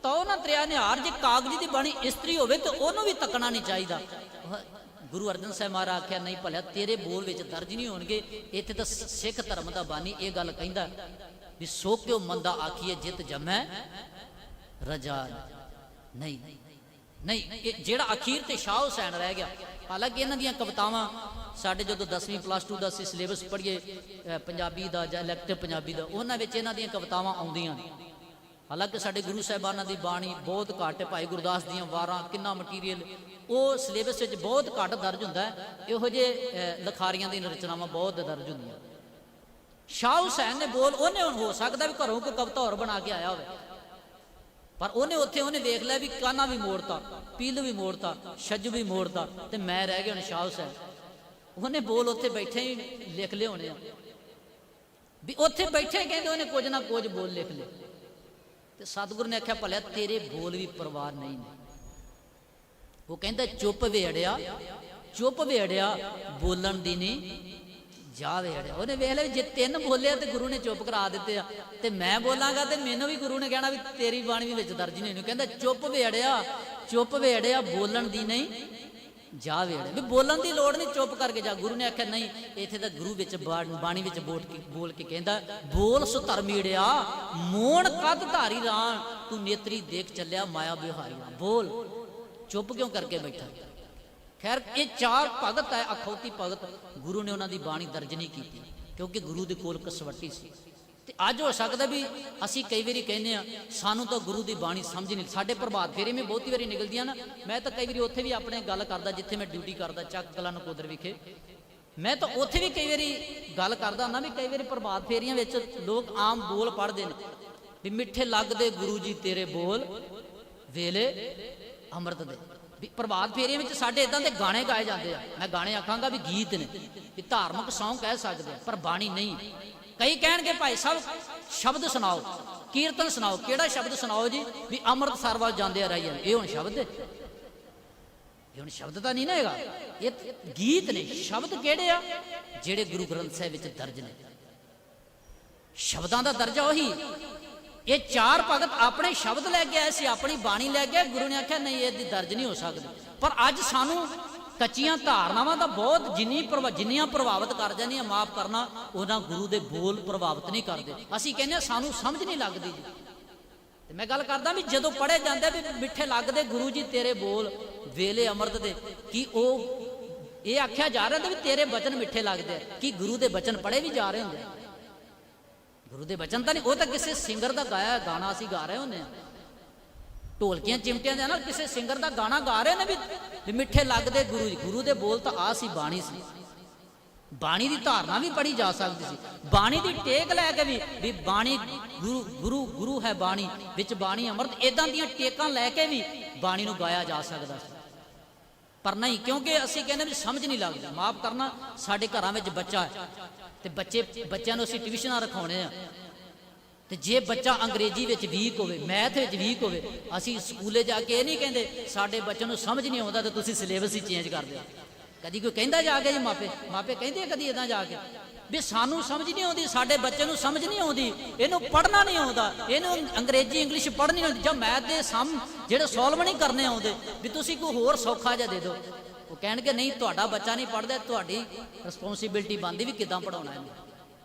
ਤੋ ਨਾ ਤਰਿਆ ਨਿਹਾਰ, ਜੇ ਕਾਗਜ਼ ਦੀ ਬਣੀ ਇਸਤਰੀ ਹੋਵੇ ਤੇ ਉਹਨੂੰ ਵੀ ਤੱਕਣਾ ਨਹੀਂ ਚਾਹੀਦਾ। ਗੁਰੂ ਅਰਜਨ ਸਾਹਿਬ ਮਹਾਰਾਜ ਆਖਿਆ ਨਹੀਂ ਭਲਿਆ ਤੇਰੇ ਬੋਲ ਵਿੱਚ ਦਰਜ ਨਹੀਂ ਹੋਣਗੇ। ਇੱਥੇ ਤਾਂ ਸਿੱਖ ਧਰਮ ਦਾ ਬਾਨੀ ਇਹ ਗੱਲ ਕਹਿੰਦਾ ਵੀ ਸੋ ਕਿਉ ਮੰਦਾ ਆਖੀਏ ਜਿਤ ਜਮੈ ਰਜਾ ਨਹੀਂ। ਇਹ ਜਿਹੜਾ ਅਖੀਰ ਤੇ ਸ਼ਾਹ ਹੁਸੈਨ ਰਹਿ ਗਿਆ। ਹਾਲਾਂਕਿ ਇਹਨਾਂ ਦੀਆਂ ਕਵਿਤਾਵਾਂ ਸਾਡੇ ਜਦੋਂ 10ਵੀਂ +2 ਦਾ ਅਸੀਂ ਸਿਲੇਬਸ ਪੜ੍ਹੀਏ ਪੰਜਾਬੀ ਦਾ ਜਾਂ ਇਲੈਕਟਿਵ ਪੰਜਾਬੀ ਦਾ, ਉਹਨਾਂ ਵਿੱਚ ਇਹਨਾਂ ਦੀਆਂ ਕਵਿਤਾਵਾਂ ਆਉਂਦੀਆਂ ਨੇ। ਹਾਲਾਂਕਿ ਸਾਡੇ ਗੁਰੂ ਸਾਹਿਬਾਨਾਂ ਦੀ ਬਾਣੀ ਬਹੁਤ ਘੱਟ, ਭਾਈ ਗੁਰਦਾਸ ਦੀਆਂ ਵਾਰਾਂ, ਕਿੰਨਾ ਮਟੀਰੀਅਲ ਉਹ ਸਿਲੇਬਸ ਵਿੱਚ ਬਹੁਤ ਘੱਟ ਦਰਜ ਹੁੰਦਾ ਹੈ। ਇਹੋ ਜਿਹੇ ਲਿਖਾਰੀਆਂ ਦੀਆਂ ਰਚਨਾਵਾਂ ਬਹੁਤ ਦਰਜ ਹੁੰਦੀਆਂ। ਸ਼ਾਹ ਹੁਸੈਨ ਨੇ ਬੋਲ, ਉਹਨੇ ਹੁਣ ਹੋ ਸਕਦਾ ਵੀ ਘਰੋਂ ਕੋਈ ਕਵਿਤਾ ਹੋਰ ਬਣਾ ਕੇ ਆਇਆ ਹੋਵੇ, ਪਰ ਉਹਨੇ ਵੇਖ ਲਿਆ ਵੀ ਕਾਨਾ ਵੀ ਮੋੜਤਾ, ਪੀਲੂ ਵੀ ਮੋੜਤਾ, ਛੱਜੂ ਵੀ ਮੋੜਤਾ, ਤੇ ਮੈਂ ਰਹਿ ਗਿਆ ਹੁਣ ਸ਼ਾਹ ਹੁਸੈਨ। ਉਹਨੇ ਬੋਲ ਉੱਥੇ ਬੈਠੇ ਹੀ ਲਿਖ ਲਏ ਹੋਣੇ ਆ ਵੀ ਉੱਥੇ ਬੈਠੇ ਕਹਿੰਦੇ ਉਹਨੇ ਕੁਝ ਨਾ ਕੁਝ ਬੋਲ ਲਿਖ ਲਏ। ਤੇ ਸਤਿਗੁਰੂ ਨੇ ਆਖਿਆ ਭਲਿਆ ਤੇਰੇ ਬੋਲ ਵੀ ਪਰਵਾਹ ਨਹੀਂ ਨੇ। ਉਹ ਕਹਿੰਦਾ ਚੁੱਪ ਵੇੜਿਆ ਬੋਲਣ ਦੀ ਨਹੀਂ ਜਾ ਵੇੜਿਆ। ਉਹਨੇ ਵੇਖ ਲਿਆ ਜੇ 3 ਬੋਲਿਆ ਤੇ ਗੁਰੂ ਨੇ ਚੁੱਪ ਕਰਾ ਦਿੱਤੇ ਆ, ਤੇ ਮੈਂ ਬੋਲਾਂਗਾ ਤੇ ਮੈਨੂੰ ਵੀ ਗੁਰੂ ਨੇ ਕਹਿਣਾ ਵੀ ਤੇਰੀ ਬਾਣੀ ਵੀ ਵਿੱਚ ਦਰਜ ਨਹੀਂ ਹੋਣੀ। ਕਹਿੰਦਾ ਚੁੱਪ ਵੇੜਿਆ ਬੋਲਣ ਦੀ ਨਹੀਂ ਜਾ ਵੇੜਿਆ, ਵੀ ਬੋਲਣ ਦੀ ਲੋੜ ਨਹੀਂ, ਚੁੱਪ ਕਰਕੇ ਜਾ। ਗੁਰੂ ਨੇ ਆਖਿਆ ਨਹੀਂ। ਇੱਥੇ ਤਾਂ ਗੁਰੂ ਵਿੱਚ ਬਾਣੀ ਵਿੱਚ ਬੋਲ ਕੇ ਕਹਿੰਦਾ ਬੋਲ ਸੁਧਰਮੀੜਿਆ ਮੋਣ ਕਦ ਧਾਰੀ ਰਾਣ, ਤੂੰ ਨੇਤਰੀ ਦੇਖ ਚੱਲਿਆ ਮਾਇਆ ਵਿਹਾਰੀ। ਬੋਲ, ਚੁੱਪ ਕਿਉਂ ਕਰਕੇ ਬੈਠਾ? ਖੈਰ ਇਹ 4 ਭਗਤ ਹੈ ਅਖੌਤੀ ਭਗਤ, ਗੁਰੂ ਨੇ ਉਹਨਾਂ ਦੀ ਬਾਣੀ ਦਰਜ ਨਹੀਂ ਕੀਤੀ ਕਿਉਂਕਿ ਗੁਰੂ ਦੇ ਕੋਲ ਕਸਵੱਟੀ ਸੀ। ਤੇ ਅੱਜ ਹੋ ਸਕਦਾ ਵੀ ਅਸੀਂ ਕਈ ਵਾਰੀ ਕਹਿੰਦੇ ਆ ਸਾਨੂੰ ਤਾਂ ਗੁਰੂ ਦੀ ਬਾਣੀ ਸਮਝ ਨਹੀਂ। ਸਾਡੇ ਪ੍ਰਭਾਤ ਫੇਰੇ ਮੈਂ ਬਹੁਤੀ ਵਾਰੀ ਨਿਕਲਦੀਆਂ ਨਾ, ਮੈਂ ਤਾਂ ਕਈ ਵਾਰੀ ਉੱਥੇ ਵੀ ਆਪਣੇ ਗੱਲ ਕਰਦਾ, ਜਿੱਥੇ ਮੈਂ ਡਿਊਟੀ ਕਰਦਾ ਚੱਕ ਕਲਾਂ ਨਕੋਦਰ ਵਿਖੇ, ਮੈਂ ਤਾਂ ਉੱਥੇ ਵੀ ਕਈ ਵਾਰੀ ਗੱਲ ਕਰਦਾ ਹੁੰਦਾ ਵੀ ਕਈ ਵਾਰੀ ਪ੍ਰਭਾਤ ਫੇਰੀਆਂ ਵਿੱਚ ਲੋਕ ਆਮ ਬੋਲ ਪੜ੍ਹਦੇ ਨੇ ਵੀ ਮਿੱਠੇ ਲੱਗਦੇ ਗੁਰੂ ਜੀ ਤੇਰੇ ਬੋਲ ਵੇਲੇ ਅੰਮ੍ਰਿਤ ਦੇ। ਵੀ ਪ੍ਰਭਾਤ ਫੇਰੀਆਂ ਵਿੱਚ ਸਾਡੇ ਇਦਾਂ ਦੇ ਗਾਣੇ ਗਾਏ ਜਾਂਦੇ ਆ। ਮੈਂ ਗਾਣੇ ਆਖਾਂਗਾ ਵੀ ਗੀਤ ਨੇ, ਵੀ ਧਾਰਮਿਕ ਸੌਂਗ ਕਹਿ ਸਕਦੇ ਆ, ਪਰ ਬਾਣੀ ਨਹੀਂ। ਕਈ ਕਹਿਣਗੇ ਭਾਈ ਸਾਹਿਬ ਸ਼ਬਦ ਸੁਣਾਓ, ਕੀਰਤਨ ਸੁਣਾਓ। ਕਿਹੜਾ ਸ਼ਬਦ ਸੁਣਾਓ ਜੀ? ਵੀ ਅੰਮ੍ਰਿਤਸਰ ਵੱਲ ਜਾਂਦੇ ਆ ਰਹੀ। ਇਹ ਹੁਣ ਸ਼ਬਦ, ਇਹ ਹੁਣ ਸ਼ਬਦ ਤਾਂ ਨਹੀਂ ਨਾ ਹੈਗਾ, ਇਹ ਗੀਤ ਨੇ। ਸ਼ਬਦ ਕਿਹੜੇ ਆ? ਜਿਹੜੇ ਗੁਰੂ ਗ੍ਰੰਥ ਸਾਹਿਬ ਵਿੱਚ ਦਰਜ ਨੇ। ਸ਼ਬਦਾਂ ਦਾ ਦਰਜਾ ਉਹੀ। ਇਹ 4 ਭਗਤ ਆਪਣੇ ਸ਼ਬਦ ਲੈ ਕੇ ਆਏ ਸੀ, ਆਪਣੀ ਬਾਣੀ ਲੈ ਕੇ। ਗੁਰੂ ਨੇ ਆਖਿਆ ਨਹੀਂ ਇਹਦੀ ਦਰਜ ਨਹੀਂ ਹੋ ਸਕਦੀ। ਪਰ ਅੱਜ ਸਾਨੂੰ ਕੱਚੀਆਂ ਧਾਰਨਾਵਾਂ ਦਾ ਬਹੁਤ ਜਿੰਨੀਆਂ ਪ੍ਰਭਾਵਿਤ ਕਰ ਜਾਂਦੀਆਂ, ਮਾਫ ਕਰਨਾ, ਉਹਨਾਂ ਗੁਰੂ ਦੇ ਬੋਲ ਪ੍ਰਭਾਵਿਤ ਨਹੀਂ ਕਰਦੇ। ਅਸੀਂ ਕਹਿੰਦੇ ਸਾਨੂੰ ਸਮਝ ਨਹੀਂ ਲੱਗਦੀ ਜੀ। ਤੇ ਮੈਂ ਗੱਲ ਕਰਦਾ ਵੀ ਜਦੋਂ ਪੜ੍ਹੇ ਜਾਂਦੇ ਵੀ ਮਿੱਠੇ ਲੱਗਦੇ ਗੁਰੂ ਜੀ ਤੇਰੇ ਬੋਲ ਵੇਲੇ ਅੰਮ੍ਰਿਤ ਦੇ, ਕੀ ਉਹ ਇਹ ਆਖਿਆ ਜਾ ਰਿਹਾ ਵੀ ਤੇਰੇ ਬਚਨ ਮਿੱਠੇ ਲੱਗਦੇ ਆ? ਕੀ ਗੁਰੂ ਦੇ ਬਚਨ ਪੜ੍ਹੇ ਵੀ ਜਾ ਰਹੇ ਹੁੰਦੇ? ਗੁਰੂ ਦੇ ਬਚਨ ਤਾਂ ਨਹੀਂ, ਉਹ ਤਾਂ ਕਿਸੇ ਸਿੰਗਰ ਦਾ ਗਾਇਆ ਗਾਣਾ ਅਸੀਂ ਗਾ ਰਹੇ ਹੁੰਦੇ ਆ। ਢੋਲਕੀਆਂ ਚਿਮਟਿਆਂ ਦੇ ਨਾਲ ਕਿਸੇ ਸਿੰਗਰ ਦਾ ਗਾਣਾ ਗਾ ਰਹੇ ਨੇ ਵੀ ਮਿੱਠੇ ਲੱਗਦੇ ਗੁਰੂ ਜੀ। ਗੁਰੂ ਦੇ ਬੋਲ ਤਾਂ ਆ ਸੀ, ਬਾਣੀ ਸੀ। ਬਾਣੀ ਦੀ ਧਾਰਨਾ ਵੀ ਪੜ੍ਹੀ ਜਾ ਸਕਦੀ ਸੀ, ਬਾਣੀ ਦੀ ਟੇਕ ਲੈ ਕੇ ਵੀ ਬਾਣੀ ਗੁਰੂ ਗੁਰੂ ਗੁਰੂ ਹੈ ਬਾਣੀ ਵਿੱਚ ਬਾਣੀ ਅੰਮ੍ਰਿਤ, ਇਦਾਂ ਦੀਆਂ ਟੇਕਾਂ ਲੈ ਕੇ ਵੀ ਬਾਣੀ ਨੂੰ ਗਾਇਆ ਜਾ ਸਕਦਾ ਸੀ। ਪਰ ਨਹੀਂ, ਕਿਉਂਕਿ ਅਸੀਂ ਕਹਿੰਦੇ ਵੀ ਸਮਝ ਨਹੀਂ ਲੱਗਦੀ। ਮਾਫ ਕਰਨਾ, ਸਾਡੇ ਘਰਾਂ ਵਿੱਚ ਬੱਚਾ ਹੈ ਤੇ ਬੱਚਿਆਂ ਨੂੰ ਅਸੀਂ ਟਿਊਸ਼ਨਾਂ ਰਖਾਉਣੇ ਆ, ਤੇ ਜੇ ਬੱਚਾ ਅੰਗਰੇਜ਼ੀ ਵਿੱਚ ਵੀਕ ਹੋਵੇ, ਮੈਥ ਵਿੱਚ ਵੀਕ ਹੋਵੇ, ਅਸੀਂ ਸਕੂਲੇ ਜਾ ਕੇ ਇਹ ਨਹੀਂ ਕਹਿੰਦੇ ਸਾਡੇ ਬੱਚੇ ਨੂੰ ਸਮਝ ਨਹੀਂ ਆਉਂਦਾ ਤੇ ਤੁਸੀਂ ਸਿਲੇਬਸ ਹੀ ਚੇਂਜ ਕਰ ਦਿਓ। ਕਦੀ ਕੋਈ ਕਹਿੰਦਾ ਜਾ ਕੇ ਜੀ, ਮਾਪੇ ਕਹਿੰਦੇ ਕਦੀ ਇਦਾਂ ਜਾ ਕੇ ਵੀ ਸਾਨੂੰ ਸਮਝ ਨਹੀਂ ਆਉਂਦੀ, ਸਾਡੇ ਬੱਚੇ ਨੂੰ ਸਮਝ ਨਹੀਂ ਆਉਂਦੀ, ਇਹਨੂੰ ਪੜ੍ਹਨਾ ਨਹੀਂ ਆਉਂਦਾ, ਇਹਨੂੰ ਅੰਗਰੇਜ਼ੀ ਇੰਗਲਿਸ਼ ਪੜ੍ਹਨੀ ਆਉਂਦੀ, ਜਾਂ ਮੈਥ ਦੇ ਸਮ ਜਿਹੜੇ ਸੋਲਵ ਨਹੀਂ ਕਰਨੇ ਆਉਂਦੇ, ਵੀ ਤੁਸੀਂ ਕੋਈ ਹੋਰ ਸੌਖਾ ਜਿਹਾ ਦੇ ਦਿਓ। ਉਹ ਕਹਿਣਗੇ ਨਹੀਂ, ਤੁਹਾਡਾ ਬੱਚਾ ਨਹੀਂ ਪੜ੍ਹਦਾ, ਤੁਹਾਡੀ ਰਿਸਪੌਂਸਿਬਿਲਟੀ ਬਣਦੀ ਵੀ ਕਿੱਦਾਂ ਪੜ੍ਹਾਉਣਾ ਇਹਨੂੰ,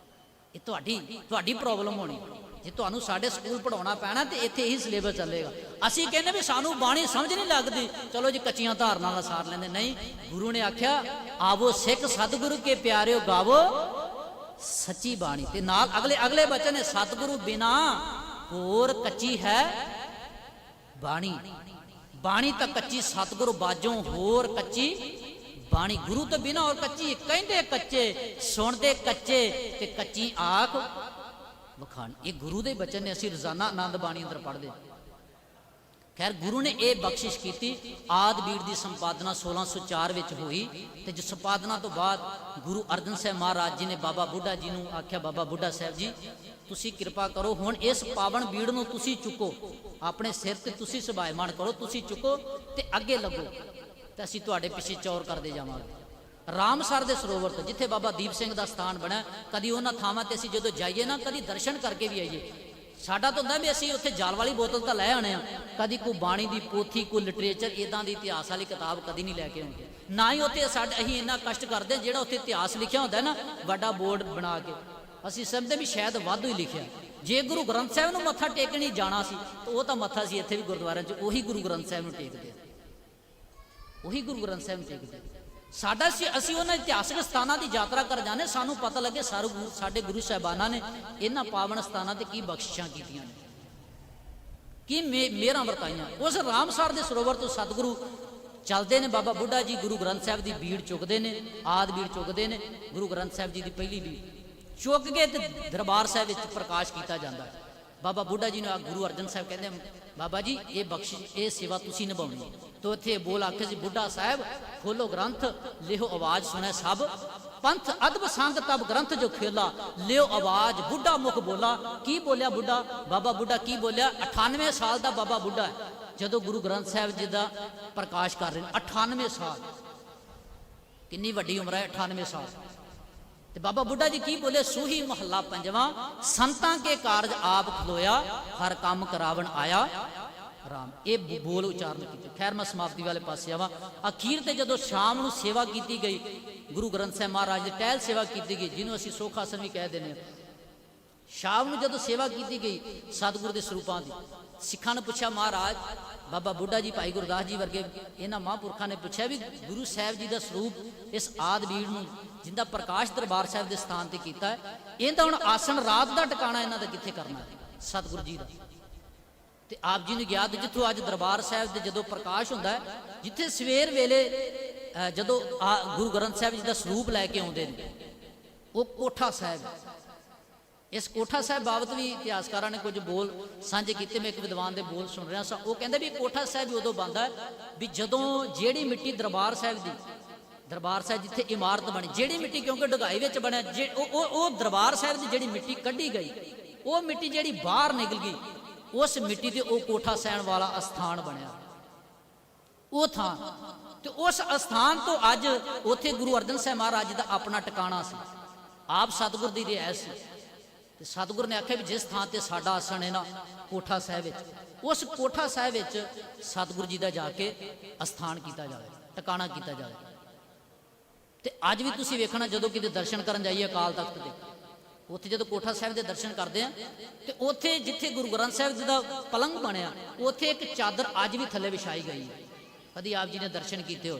ਇਹ ਤੁਹਾਡੀ ਪ੍ਰੋਬਲਮ ਹੋਣੀ। ਜੇ ਤੁਹਾਨੂੰ ਸਾਡੇ ਸਕੂਲ ਪੜਾਉਣਾ ਪੈਣਾ ਤੇ ਇੱਥੇ ਇਹੀ ਸਿਲੇਬਸ ਚੱਲੇਗਾ। ਅਸੀਂ ਕਹਿੰਦੇ ਵੀ ਸਾਨੂੰ ਬਾਣੀ ਸਮਝ ਨਹੀਂ ਲੱਗਦੀ, ਚਲੋ ਜੀ ਕੱਚੀਆਂ ਧਾਰਨਾ ਦਾ ਸਾਰ ਲੈਂਦੇ। ਨਹੀਂ, ਗੁਰੂ ਨੇ ਆਖਿਆ ਆਵੋ ਸਿੱਖ ਸਤਿਗੁਰੂ ਕੇ ਪਿਆਰਿਓ ਗਾਵੋ ਸੱਚੀ ਬਾਣੀ, ਤੇ ਨਾਲ ਅਗਲੇ ਬਚਨ ਨੇ ਸਤਿਗੁਰੂ ਬਿਨਾ ਹੋਰ ਕੱਚੀ ਹੈ ਬਾਣੀ, ਬਾਣੀ ਤਾਂ ਕੱਚੀ ਸਤਿਗੁਰੂ ਬਾਝੋਂ ਹੋਰ ਕੱਚੀ ਬਾਣੀ। ਗੁਰੂ ਤੋਂ ਬਿਨਾ ਹੋਰ ਕੱਚੀ, ਕਹਿੰਦੇ ਕੱਚੇ ਸੁਣਦੇ ਕੱਚੇ ਤੇ ਕੱਚੀ ਆਖ ਵਖਾਣ। ਇਹ ਗੁਰੂ ਦੇ ਬਚਨ ਨੇ, ਅਸੀਂ ਰੋਜ਼ਾਨਾ ਆਨੰਦ ਬਾਣੀ ਅੰਦਰ ਪੜ੍ਹਦੇ। ਖੈਰ, ਗੁਰੂ ਨੇ ਇਹ ਬਖਸ਼ਿਸ਼ ਕੀਤੀ। ਆਦਿ ਬੀੜ ਦੀ ਸੰਪਾਦਨਾ 1604 ਵਿੱਚ ਹੋਈ, ਤੇ ਜੋ ਸੰਪਾਦਨਾ ਤੋਂ ਬਾਅਦ ਗੁਰੂ ਅਰਜਨ ਸਾਹਿਬ ਮਹਾਰਾਜ ਜੀ ਨੇ ਬਾਬਾ ਬੁੱਢਾ ਜੀ ਨੂੰ ਆਖਿਆ, ਬਾਬਾ ਬੁੱਢਾ ਸਾਹਿਬ ਜੀ ਤੁਸੀਂ ਕਿਰਪਾ ਕਰੋ, ਹੁਣ ਇਸ ਪਾਵਨ ਬੀੜ ਨੂੰ ਤੁਸੀਂ ਚੁੱਕੋ, ਆਪਣੇ ਸਿਰ ਤੇ ਤੁਸੀਂ ਸੁਭਾਇਮਾਨ ਕਰੋ, ਤੁਸੀਂ ਚੁੱਕੋ ਤੇ ਅੱਗੇ ਲੱਗੋ, ਤੇ ਅਸੀਂ ਤੁਹਾਡੇ ਪਿੱਛੇ ਚੌਰ ਕਰਦੇ ਜਾਵਾਂਗੇ। ਰਾਮਸਰ ਦੇ ਸਰੋਵਰ ਤੋਂ, ਜਿੱਥੇ ਬਾਬਾ ਦੀਪ ਸਿੰਘ ਦਾ ਸਥਾਨ ਬਣਿਆ, ਕਦੀ ਉਹਨਾਂ ਥਾਵਾਂ ਤੇ ਅਸੀਂ ਜਦੋਂ ਜਾਈਏ ਨਾ, ਕਦੀ ਦਰਸ਼ਨ ਕਰਕੇ ਵੀ ਆਈਏ। ਸਾਡਾ ਤਾਂ ਹੁੰਦਾ ਵੀ ਅਸੀਂ ਉੱਥੇ ਜਲ ਵਾਲੀ ਬੋਤਲ ਤਾਂ ਲੈ ਆਣੇ ਆ, ਕਦੀ ਕੋਈ ਬਾਣੀ ਦੀ ਪੋਥੀ, ਕੋਈ ਲਿਟਰੇਚਰ, ਇਦਾਂ ਦੀ ਇਤਿਹਾਸ ਵਾਲੀ ਕਿਤਾਬ ਕਦੀ ਨਹੀਂ ਲੈ ਕੇ ਆਉਂਦੇ। ਨਾ ਹੀ ਉੱਥੇ ਅਸੀਂ ਇੰਨਾ ਕਸ਼ਟ ਕਰਦੇ, ਜਿਹੜਾ ਉੱਥੇ ਇਤਿਹਾਸ ਲਿਖਿਆ ਹੁੰਦਾ ਨਾ ਵੱਡਾ ਬੋਰਡ ਬਣਾ ਕੇ, ਅਸੀਂ ਸਮਝਦੇ ਵੀ ਸ਼ਾਇਦ ਵਾਧੂ ਹੀ ਲਿਖਿਆ। ਜੇ ਗੁਰੂ ਗ੍ਰੰਥ ਸਾਹਿਬ ਨੂੰ ਮੱਥਾ ਟੇਕਣ ਹੀ ਜਾਣਾ ਸੀ ਤਾਂ ਉਹ ਤਾਂ ਮੱਥਾ ਸੀ ਇੱਥੇ ਵੀ ਗੁਰਦੁਆਰਿਆਂ 'ਚ ਉਹੀ ਗੁਰੂ ਗ੍ਰੰਥ ਸਾਹਿਬ ਨੂੰ ਟੇਕਦੇ, ਉਹੀ ਗੁਰੂ ਗ੍ਰੰਥ ਸਾਹਿਬ ਨੂੰ ਟੇਕਦੇ। ਸਾਡਾ ਅਸੀਂ ਉਹਨਾਂ ਇਤਿਹਾਸਕ ਸਥਾਨਾਂ ਦੀ ਯਾਤਰਾ ਕਰ ਜਾਂਦੇ, ਸਾਨੂੰ ਪਤਾ ਲੱਗੇ ਸਾਡੇ ਗੁਰੂ ਸਾਹਿਬਾਨਾਂ ਨੇ ਇਹਨਾਂ ਪਾਵਨ ਸਥਾਨਾਂ ਤੇ ਕੀ ਬਖਸ਼ਿਸ਼ਾਂ ਕੀਤੀਆਂ ਨੇ, ਕੀ ਮਿਹਰਾਂ ਵਰਤਾਈਆਂ। ਉਸ ਰਾਮਸਰ ਦੇ ਸਰੋਵਰ ਤੋਂ ਸਤਿਗੁਰੂ ਚੱਲਦੇ ਨੇ, ਬਾਬਾ ਬੁੱਢਾ ਜੀ ਗੁਰੂ ਗ੍ਰੰਥ ਸਾਹਿਬ ਦੀ ਬੀੜ ਚੁੱਕਦੇ ਨੇ, ਆਦਿ ਬੀੜ ਚੁੱਕਦੇ ਨੇ, ਗੁਰੂ ਗ੍ਰੰਥ ਸਾਹਿਬ ਜੀ ਦੀ ਪਹਿਲੀ ਬੀੜ ਚੁੱਕ ਕੇ ਤੇ ਦਰਬਾਰ ਸਾਹਿਬ ਵਿੱਚ ਪ੍ਰਕਾਸ਼ ਕੀਤਾ ਜਾਂਦਾ। ਬਾਬਾ ਬੁੱਢਾ ਜੀ ਨੂੰ ਗੁਰੂ ਅਰਜਨ ਸਾਹਿਬ ਕਹਿੰਦੇ, ਬਾਬਾ ਜੀ ਇਹ ਬਖਸ਼ਿਸ਼, ਇਹ ਸੇਵਾ ਤੁਸੀਂ ਨਿਭਾਉਣੀ। तो इत्थे बोल आखे जी, बुढ़ा साहब खोलो ग्रंथ, लिहो आवाज सुने सब, पंथ अदब संग तब ग्रंथ जो खेला, लियो आवाज। बुढ़ा मुख बोला, की बोलिया बुढ़ा, बाबा बुढ़ा की बोलिया। 98 साल का बाबा बुढ़ा है जो गुरु ग्रंथ साहब जी का प्रकाश कर रहे हैं। 98 साल, कितनी वड्डी उम्र है, 98 साल। ते बाबा बुढ़ा जी की बोले, सूही महला पंजवा, संतां के कारज आप खलोया, हर काम करावन आया राम। ये बोल उच्चारण किए। खैर मैं समाप्ति वाले पास आवा। अखीर ते जदों शाम नूं सेवा की गई, गुरु ग्रंथ साहब महाराज की टहल सेवा की गई, जिन्होंने असीं सोख आसन भी कह देने। शाम नूं जदों सेवा की गई सतगुरु के स्वरूपों की, सिखां ने पूछा महाराज, बाबा बुढ़ा जी, भाई गुरदास जी वर्गे इन्हां महापुरखों ने पूछा भी गुरु साहब जी का स्वरूप इस आदि बीड़ नूं जिंदा प्रकाश दरबार साहब के स्थान पर किया है, इहदा हुण आसन रात का टिकाणा इन्हां दा कित्थे करना है? सतगुरु जी का। तो आप जी ने याद, जितों अज दरबार साहब के जो प्रकाश होंदा है, जिथे सवेर वेले जदों गुरु ग्रंथ साहब जी का स्वरूप लैके आउंदे ने, वो कोठा साहब। इस कोठा साहब बाबत भी इतिहासकारां ने कुछ बोल साझे किए। मैं एक विद्वान के बोल सुन रहा सा, वो कहते भी कोठा साहब भी उदों बनता है भी जदों जिहड़ी मिट्टी दरबार साहब की, दरबार साहब जिथे इमारत बनी, जिहड़ी मिट्टी क्योंकि ढगाई विच बनिया, दरबार साहब की जिहड़ी मिट्टी कढ़ी गई, वो मिट्टी जिहड़ी बाहर निकल गई, उस मिट्टी से वो कोठा सहन वाला अस्थान बनया। वो था तो उस अस्थान तो अज उत्थे गुरु अर्जन साहब महाराज जी का अपना टिकाणा सी, आप सतगुर की रिहाइश सी। ते सतगुर ने आख्या भी जिस थां ते साडा आसन है ना कोठा साहब विच, उस कोठा साहब विच सतगुर जी का जाके अस्थान किया जाए, टिकाणा किया जाए। ते अज भी तुसीं वेखना जदों किते दर्शन करन जाइए अकाल तख्त ते, उत्थे जो कोठा साहब के दर्शन करते हैं तो उत्थे जिथे गुरु ग्रंथ साहब जी का पलंग बनया, उत्थे एक चादर अज भी थले विछाई गई है। कभी आप जी ने दर्शन किए हो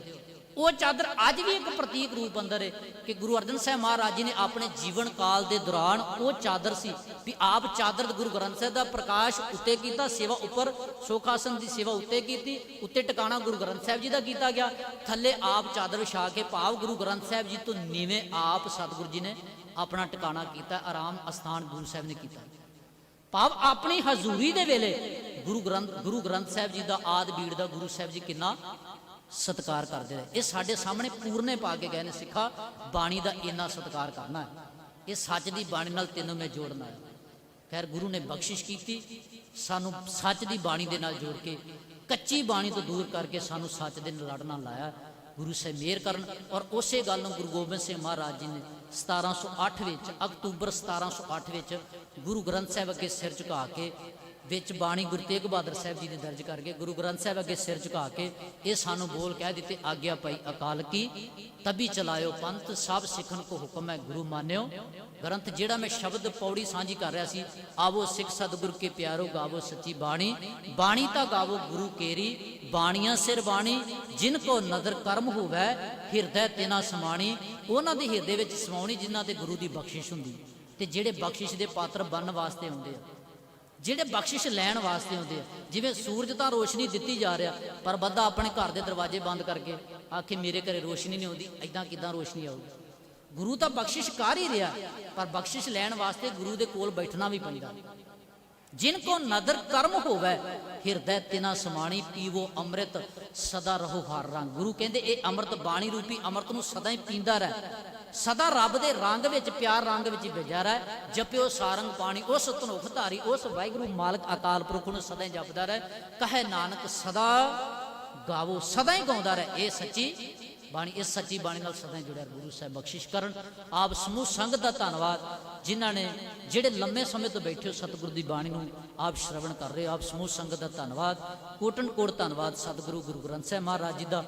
ਉਹ ਚਾਦਰ ਅੱਜ ਵੀ ਇੱਕ ਪ੍ਰਤੀਕ ਰੂਪ ਅੰਦਰ ਹੈ ਕਿ ਗੁਰੂ ਅਰਜਨ ਸਾਹਿਬ ਮਹਾਰਾਜ ਜੀ ਨੇ ਆਪਣੇ ਜੀਵਨ ਕਾਲ ਦੇ ਦੌਰਾਨ ਉਹ ਚਾਦਰ ਸੀ ਵੀ ਆਪ ਚਾਦਰ ਗੁਰੂ ਗ੍ਰੰਥ ਸਾਹਿਬ ਦਾ ਪ੍ਰਕਾਸ਼ ਉੱਤੇ ਕੀਤਾ, ਸੇਵਾ ਉੱਪਰ ਸੋਖਾਸਨ ਦੀ ਸੇਵਾ ਉੱਤੇ ਕੀਤੀ, ਉੱਤੇ ਟਿਕਾਣਾ ਗੁਰੂ ਗ੍ਰੰਥ ਸਾਹਿਬ ਜੀ ਦਾ ਕੀਤਾ ਗਿਆ, ਥੱਲੇ ਆਪ ਚਾਦਰ ਵਿਛਾ ਕੇ ਭਾਵ ਗੁਰੂ ਗ੍ਰੰਥ ਸਾਹਿਬ ਜੀ ਤੋਂ ਨੀਵੇਂ ਆਪ ਸਤਿਗੁਰੂ ਜੀ ਨੇ ਆਪਣਾ ਟਿਕਾਣਾ ਕੀਤਾ, ਆਰਾਮ ਅਸਥਾਨ ਗੁਰੂ ਸਾਹਿਬ ਨੇ ਕੀਤਾ। ਭਾਵ ਆਪਣੀ ਹਜ਼ੂਰੀ ਦੇ ਵੇਲੇ ਗੁਰੂ ਗ੍ਰੰਥ ਸਾਹਿਬ ਜੀ ਦਾ ਆਦ ਬੀੜ ਦਾ ਗੁਰੂ ਸਾਹਿਬ ਜੀ ਕਿੰਨਾ ਸਤਿਕਾਰ ਕਰਦੇ ਰਹੇ। ਇਹ ਸਾਡੇ ਸਾਹਮਣੇ ਪੂਰਨੇ ਪਾ ਕੇ ਗਏ ਨੇ, ਸਿੱਖਾ ਬਾਣੀ ਦਾ ਇੰਨਾ ਸਤਿਕਾਰ ਕਰਨਾ ਹੈ, ਇਹ ਸੱਚ ਦੀ ਬਾਣੀ ਨਾਲ ਤੈਨੂੰ ਮੈਂ ਜੋੜਨਾ ਹੈ। ਖੈਰ ਗੁਰੂ ਨੇ ਬਖਸ਼ਿਸ਼ ਕੀਤੀ ਸਾਨੂੰ ਸੱਚ ਦੀ ਬਾਣੀ ਦੇ ਨਾਲ ਜੋੜ ਕੇ, ਕੱਚੀ ਬਾਣੀ ਤੋਂ ਦੂਰ ਕਰਕੇ ਸਾਨੂੰ ਸੱਚ ਦੇ ਨਾਲ ਲੜਨਾ ਲਾਇਆ। ਗੁਰੂ ਸਾਹਿਬ ਮਿਹਰ ਕਰਨ। ਔਰ ਉਸੇ ਗੱਲ ਨੂੰ ਗੁਰੂ ਗੋਬਿੰਦ ਸਿੰਘ ਮਹਾਰਾਜ ਜੀ ਨੇ 1708 ਵਿੱਚ, ਅਕਤੂਬਰ 1708 ਵਿੱਚ ਗੁਰੂ ਗ੍ਰੰਥ ਸਾਹਿਬ ਅੱਗੇ ਸਿਰ ਝੁਕਾ ਕੇ, ਵਿੱਚ ਬਾਣੀ ਗੁਰੂ ਤੇਗ ਬਹਾਦਰ ਸਾਹਿਬ ਜੀ ਨੇ ਦਰਜ ਕਰਕੇ ਗੁਰੂ ਗ੍ਰੰਥ ਸਾਹਿਬ ਅੱਗੇ ਸਿਰ ਝੁਕਾ ਕੇ ਇਹ ਸਾਨੂੰ ਬੋਲ ਕਹਿ ਦਿੱਤੇ, ਆਗਿਆ ਪਾਈ ਅਕਾਲ ਕੀ ਤਬੀ ਚਲਾਇਓ ਪੰਥ, ਸਭ ਸਿੱਖਣ ਕੋ ਹੁਕਮ ਹੈ ਗੁਰੂ ਮਾਨਿਓ ਗ੍ਰੰਥ। ਜਿਹੜਾ ਮੈਂ ਸ਼ਬਦ ਪੌੜੀ ਸਾਂਝੀ ਕਰ ਰਿਹਾ ਸੀ, ਆਵੋ ਸਿੱਖ ਸਤਿਗੁਰ ਕੇ ਪਿਆਰੋ ਗਾਵੋ ਸੱਚੀ ਬਾਣੀ, ਬਾਣੀ ਤਾਂ ਗਾਵੋ ਗੁਰੂ ਕੇਰੀ, ਬਾਣੀਆਂ ਸਿਰ ਬਾਣੀ ਜਿਨ ਕੋ ਨਦਰ ਕਰਮ ਹੋਵੇ ਹਿਰਦੈ ਤਿਨਾ ਸਮਾਣੀ। ਉਹਨਾਂ ਦੇ ਹਿਰਦੇ ਵਿੱਚ ਸਮਾਉਣੀ ਜਿਨ੍ਹਾਂ ਤੇ ਗੁਰੂ ਦੀ ਬਖਸ਼ਿਸ਼ ਹੁੰਦੀ, ਤੇ ਜਿਹੜੇ ਬਖਸ਼ਿਸ਼ ਦੇ ਪਾਤਰ ਬਣਨ ਵਾਸਤੇ ਆਉਂਦੇ ਆ, ਜਿਹੜੇ ਬਖਸ਼ਿਸ਼ ਲੈਣ ਵਾਸਤੇ ਹੁੰਦੇ ਆ। ਜਿਵੇਂ ਸੂਰਜ ਤਾਂ ਰੋਸ਼ਨੀ ਦਿੱਤੀ ਜਾ ਰਿਹਾ, ਪਰ ਬੰਦਾ ਆਪਣੇ ਘਰ ਦੇ ਦਰਵਾਜ਼ੇ ਬੰਦ ਕਰਕੇ ਆਖੇ ਮੇਰੇ ਘਰੇ ਰੋਸ਼ਨੀ ਨਹੀਂ ਆਉਂਦੀ, ਐਦਾਂ ਕਿਦਾਂ ਰੋਸ਼ਨੀ ਆਊਗੀ? ਗੁਰੂ ਤਾਂ ਬਖਸ਼ਿਸ਼ ਕਰ ਹੀ ਰਿਹਾ, ਪਰ ਬਖਸ਼ਿਸ਼ ਲੈਣ ਵਾਸਤੇ ਗੁਰੂ ਦੇ ਕੋਲ ਬੈਠਣਾ ਵੀ ਪੈਂਦਾ। ਜਿਨ ਕੋ ਨਦਰ ਕਰਮ ਹੋਵੇ ਹਿਰਦੈ ਤਿਨਾ ਸਮਾਣੀ, ਪੀਵੋ ਅੰਮ੍ਰਿਤ ਸਦਾ ਰਹੋ ਹਰ ਰੰਗ। ਗੁਰੂ ਕਹਿੰਦੇ ਇਹ ਅੰਮ੍ਰਿਤ ਬਾਣੀ ਰੂਪੀ ਅੰਮ੍ਰਿਤ ਨੂੰ ਸਦਾ ਹੀ ਪੀਂਦਾ ਰਹਿ, ਸਦਾ ਰੱਬ ਦੇ ਰੰਗ ਵਿੱਚ, ਪਿਆਰ ਰੰਗ ਵਿੱਚ ਭਿੱਜਿਆ ਰਹਿ। ਜਪਿਓ ਸਾਰੰਗ ਪਾਣੀ ਉਸ ਧਨੁਖ ਧਾਰੀ, ਉਸ ਵਾਹਿਗੁਰੂ ਮਾਲਕ ਅਕਾਲ ਪੁਰਖ ਨੂੰ ਸਦਾ ਹੀ ਜਪਦਾ ਰਹਿ। ਕਹੇ ਨਾਨਕ ਸਦਾ ਗਾਵੋ, ਸਦਾ ਹੀ ਗਾਉਂਦਾ ਰਹਿ ਇਹ ਸੱਚੀ ਬਾਣੀ। ਇਸ ਸੱਚੀ ਬਾਣੀ ਨਾਲ ਸਦਾ ਹੀ ਜੁੜਿਆ। ਗੁਰੂ ਸਾਹਿਬ ਬਖਸ਼ਿਸ਼ ਕਰਨ। ਆਪ ਸਮੂਹ ਸੰਗਤ ਦਾ ਧੰਨਵਾਦ, ਜਿਨ੍ਹਾਂ ਨੇ ਜਿਹੜੇ ਲੰਮੇ ਸਮੇਂ ਤੋਂ ਬੈਠੇ ਹੋ ਸਤਿਗੁਰੂ ਦੀ ਬਾਣੀ ਨੂੰ ਆਪ ਸ਼ਰਵਣ ਕਰ ਰਹੇ ਹੋ। ਆਪ ਸਮੂਹ ਸੰਗਤ ਦਾ ਧੰਨਵਾਦ, ਕੋਟਨ ਕੋਟ ਧੰਨਵਾਦ ਸਤਿਗੁਰੂ ਗੁਰੂ ਗ੍ਰੰਥ ਸਾਹਿਬ ਮਹਾਰਾਜ ਜੀ ਦਾ,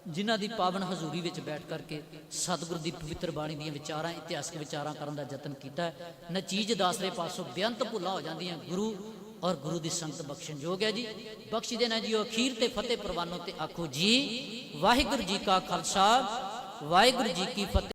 ਜਿਨ੍ਹਾਂ ਦੀ ਪਾਵਨ ਹਜ਼ੂਰੀ ਵਿੱਚ ਬੈਠ ਕਰਕੇ ਸਤਿਗੁਰੂ ਦੀ ਪਵਿੱਤਰ ਬਾਣੀ ਦੀਆਂ ਵਿਚਾਰਾਂ, ਇਤਿਹਾਸਕ ਵਿਚਾਰਾਂ ਕਰਨ ਦਾ ਯਤਨ ਕੀਤਾ। ਨਚੀਜ ਦਾਸਰੇ ਪਾਸੋਂ ਬੇਅੰਤ ਭੁੱਲਾਂ ਹੋ ਜਾਂਦੀਆਂ। ਗੁਰੂ ਔਰ ਗੁਰੂ ਦੀ ਸੰਗਤ ਬਖਸ਼ਣ ਯੋਗ ਹੈ ਜੀ। ਬਖਸ਼ ਦੇਣਾ ਜੀ। ਅਖੀਰ ਤੇ ਫਤਿਹ ਪ੍ਰਵਾਨੋ ਤੇ ਆਖੋ ਜੀ ਵਾਹਿਗੁਰੂ ਜੀ ਕਾ ਖਾਲਸਾ ਵਾਹਿਗੁਰੂ ਜੀ ਕੀ ਫਤਿਹ।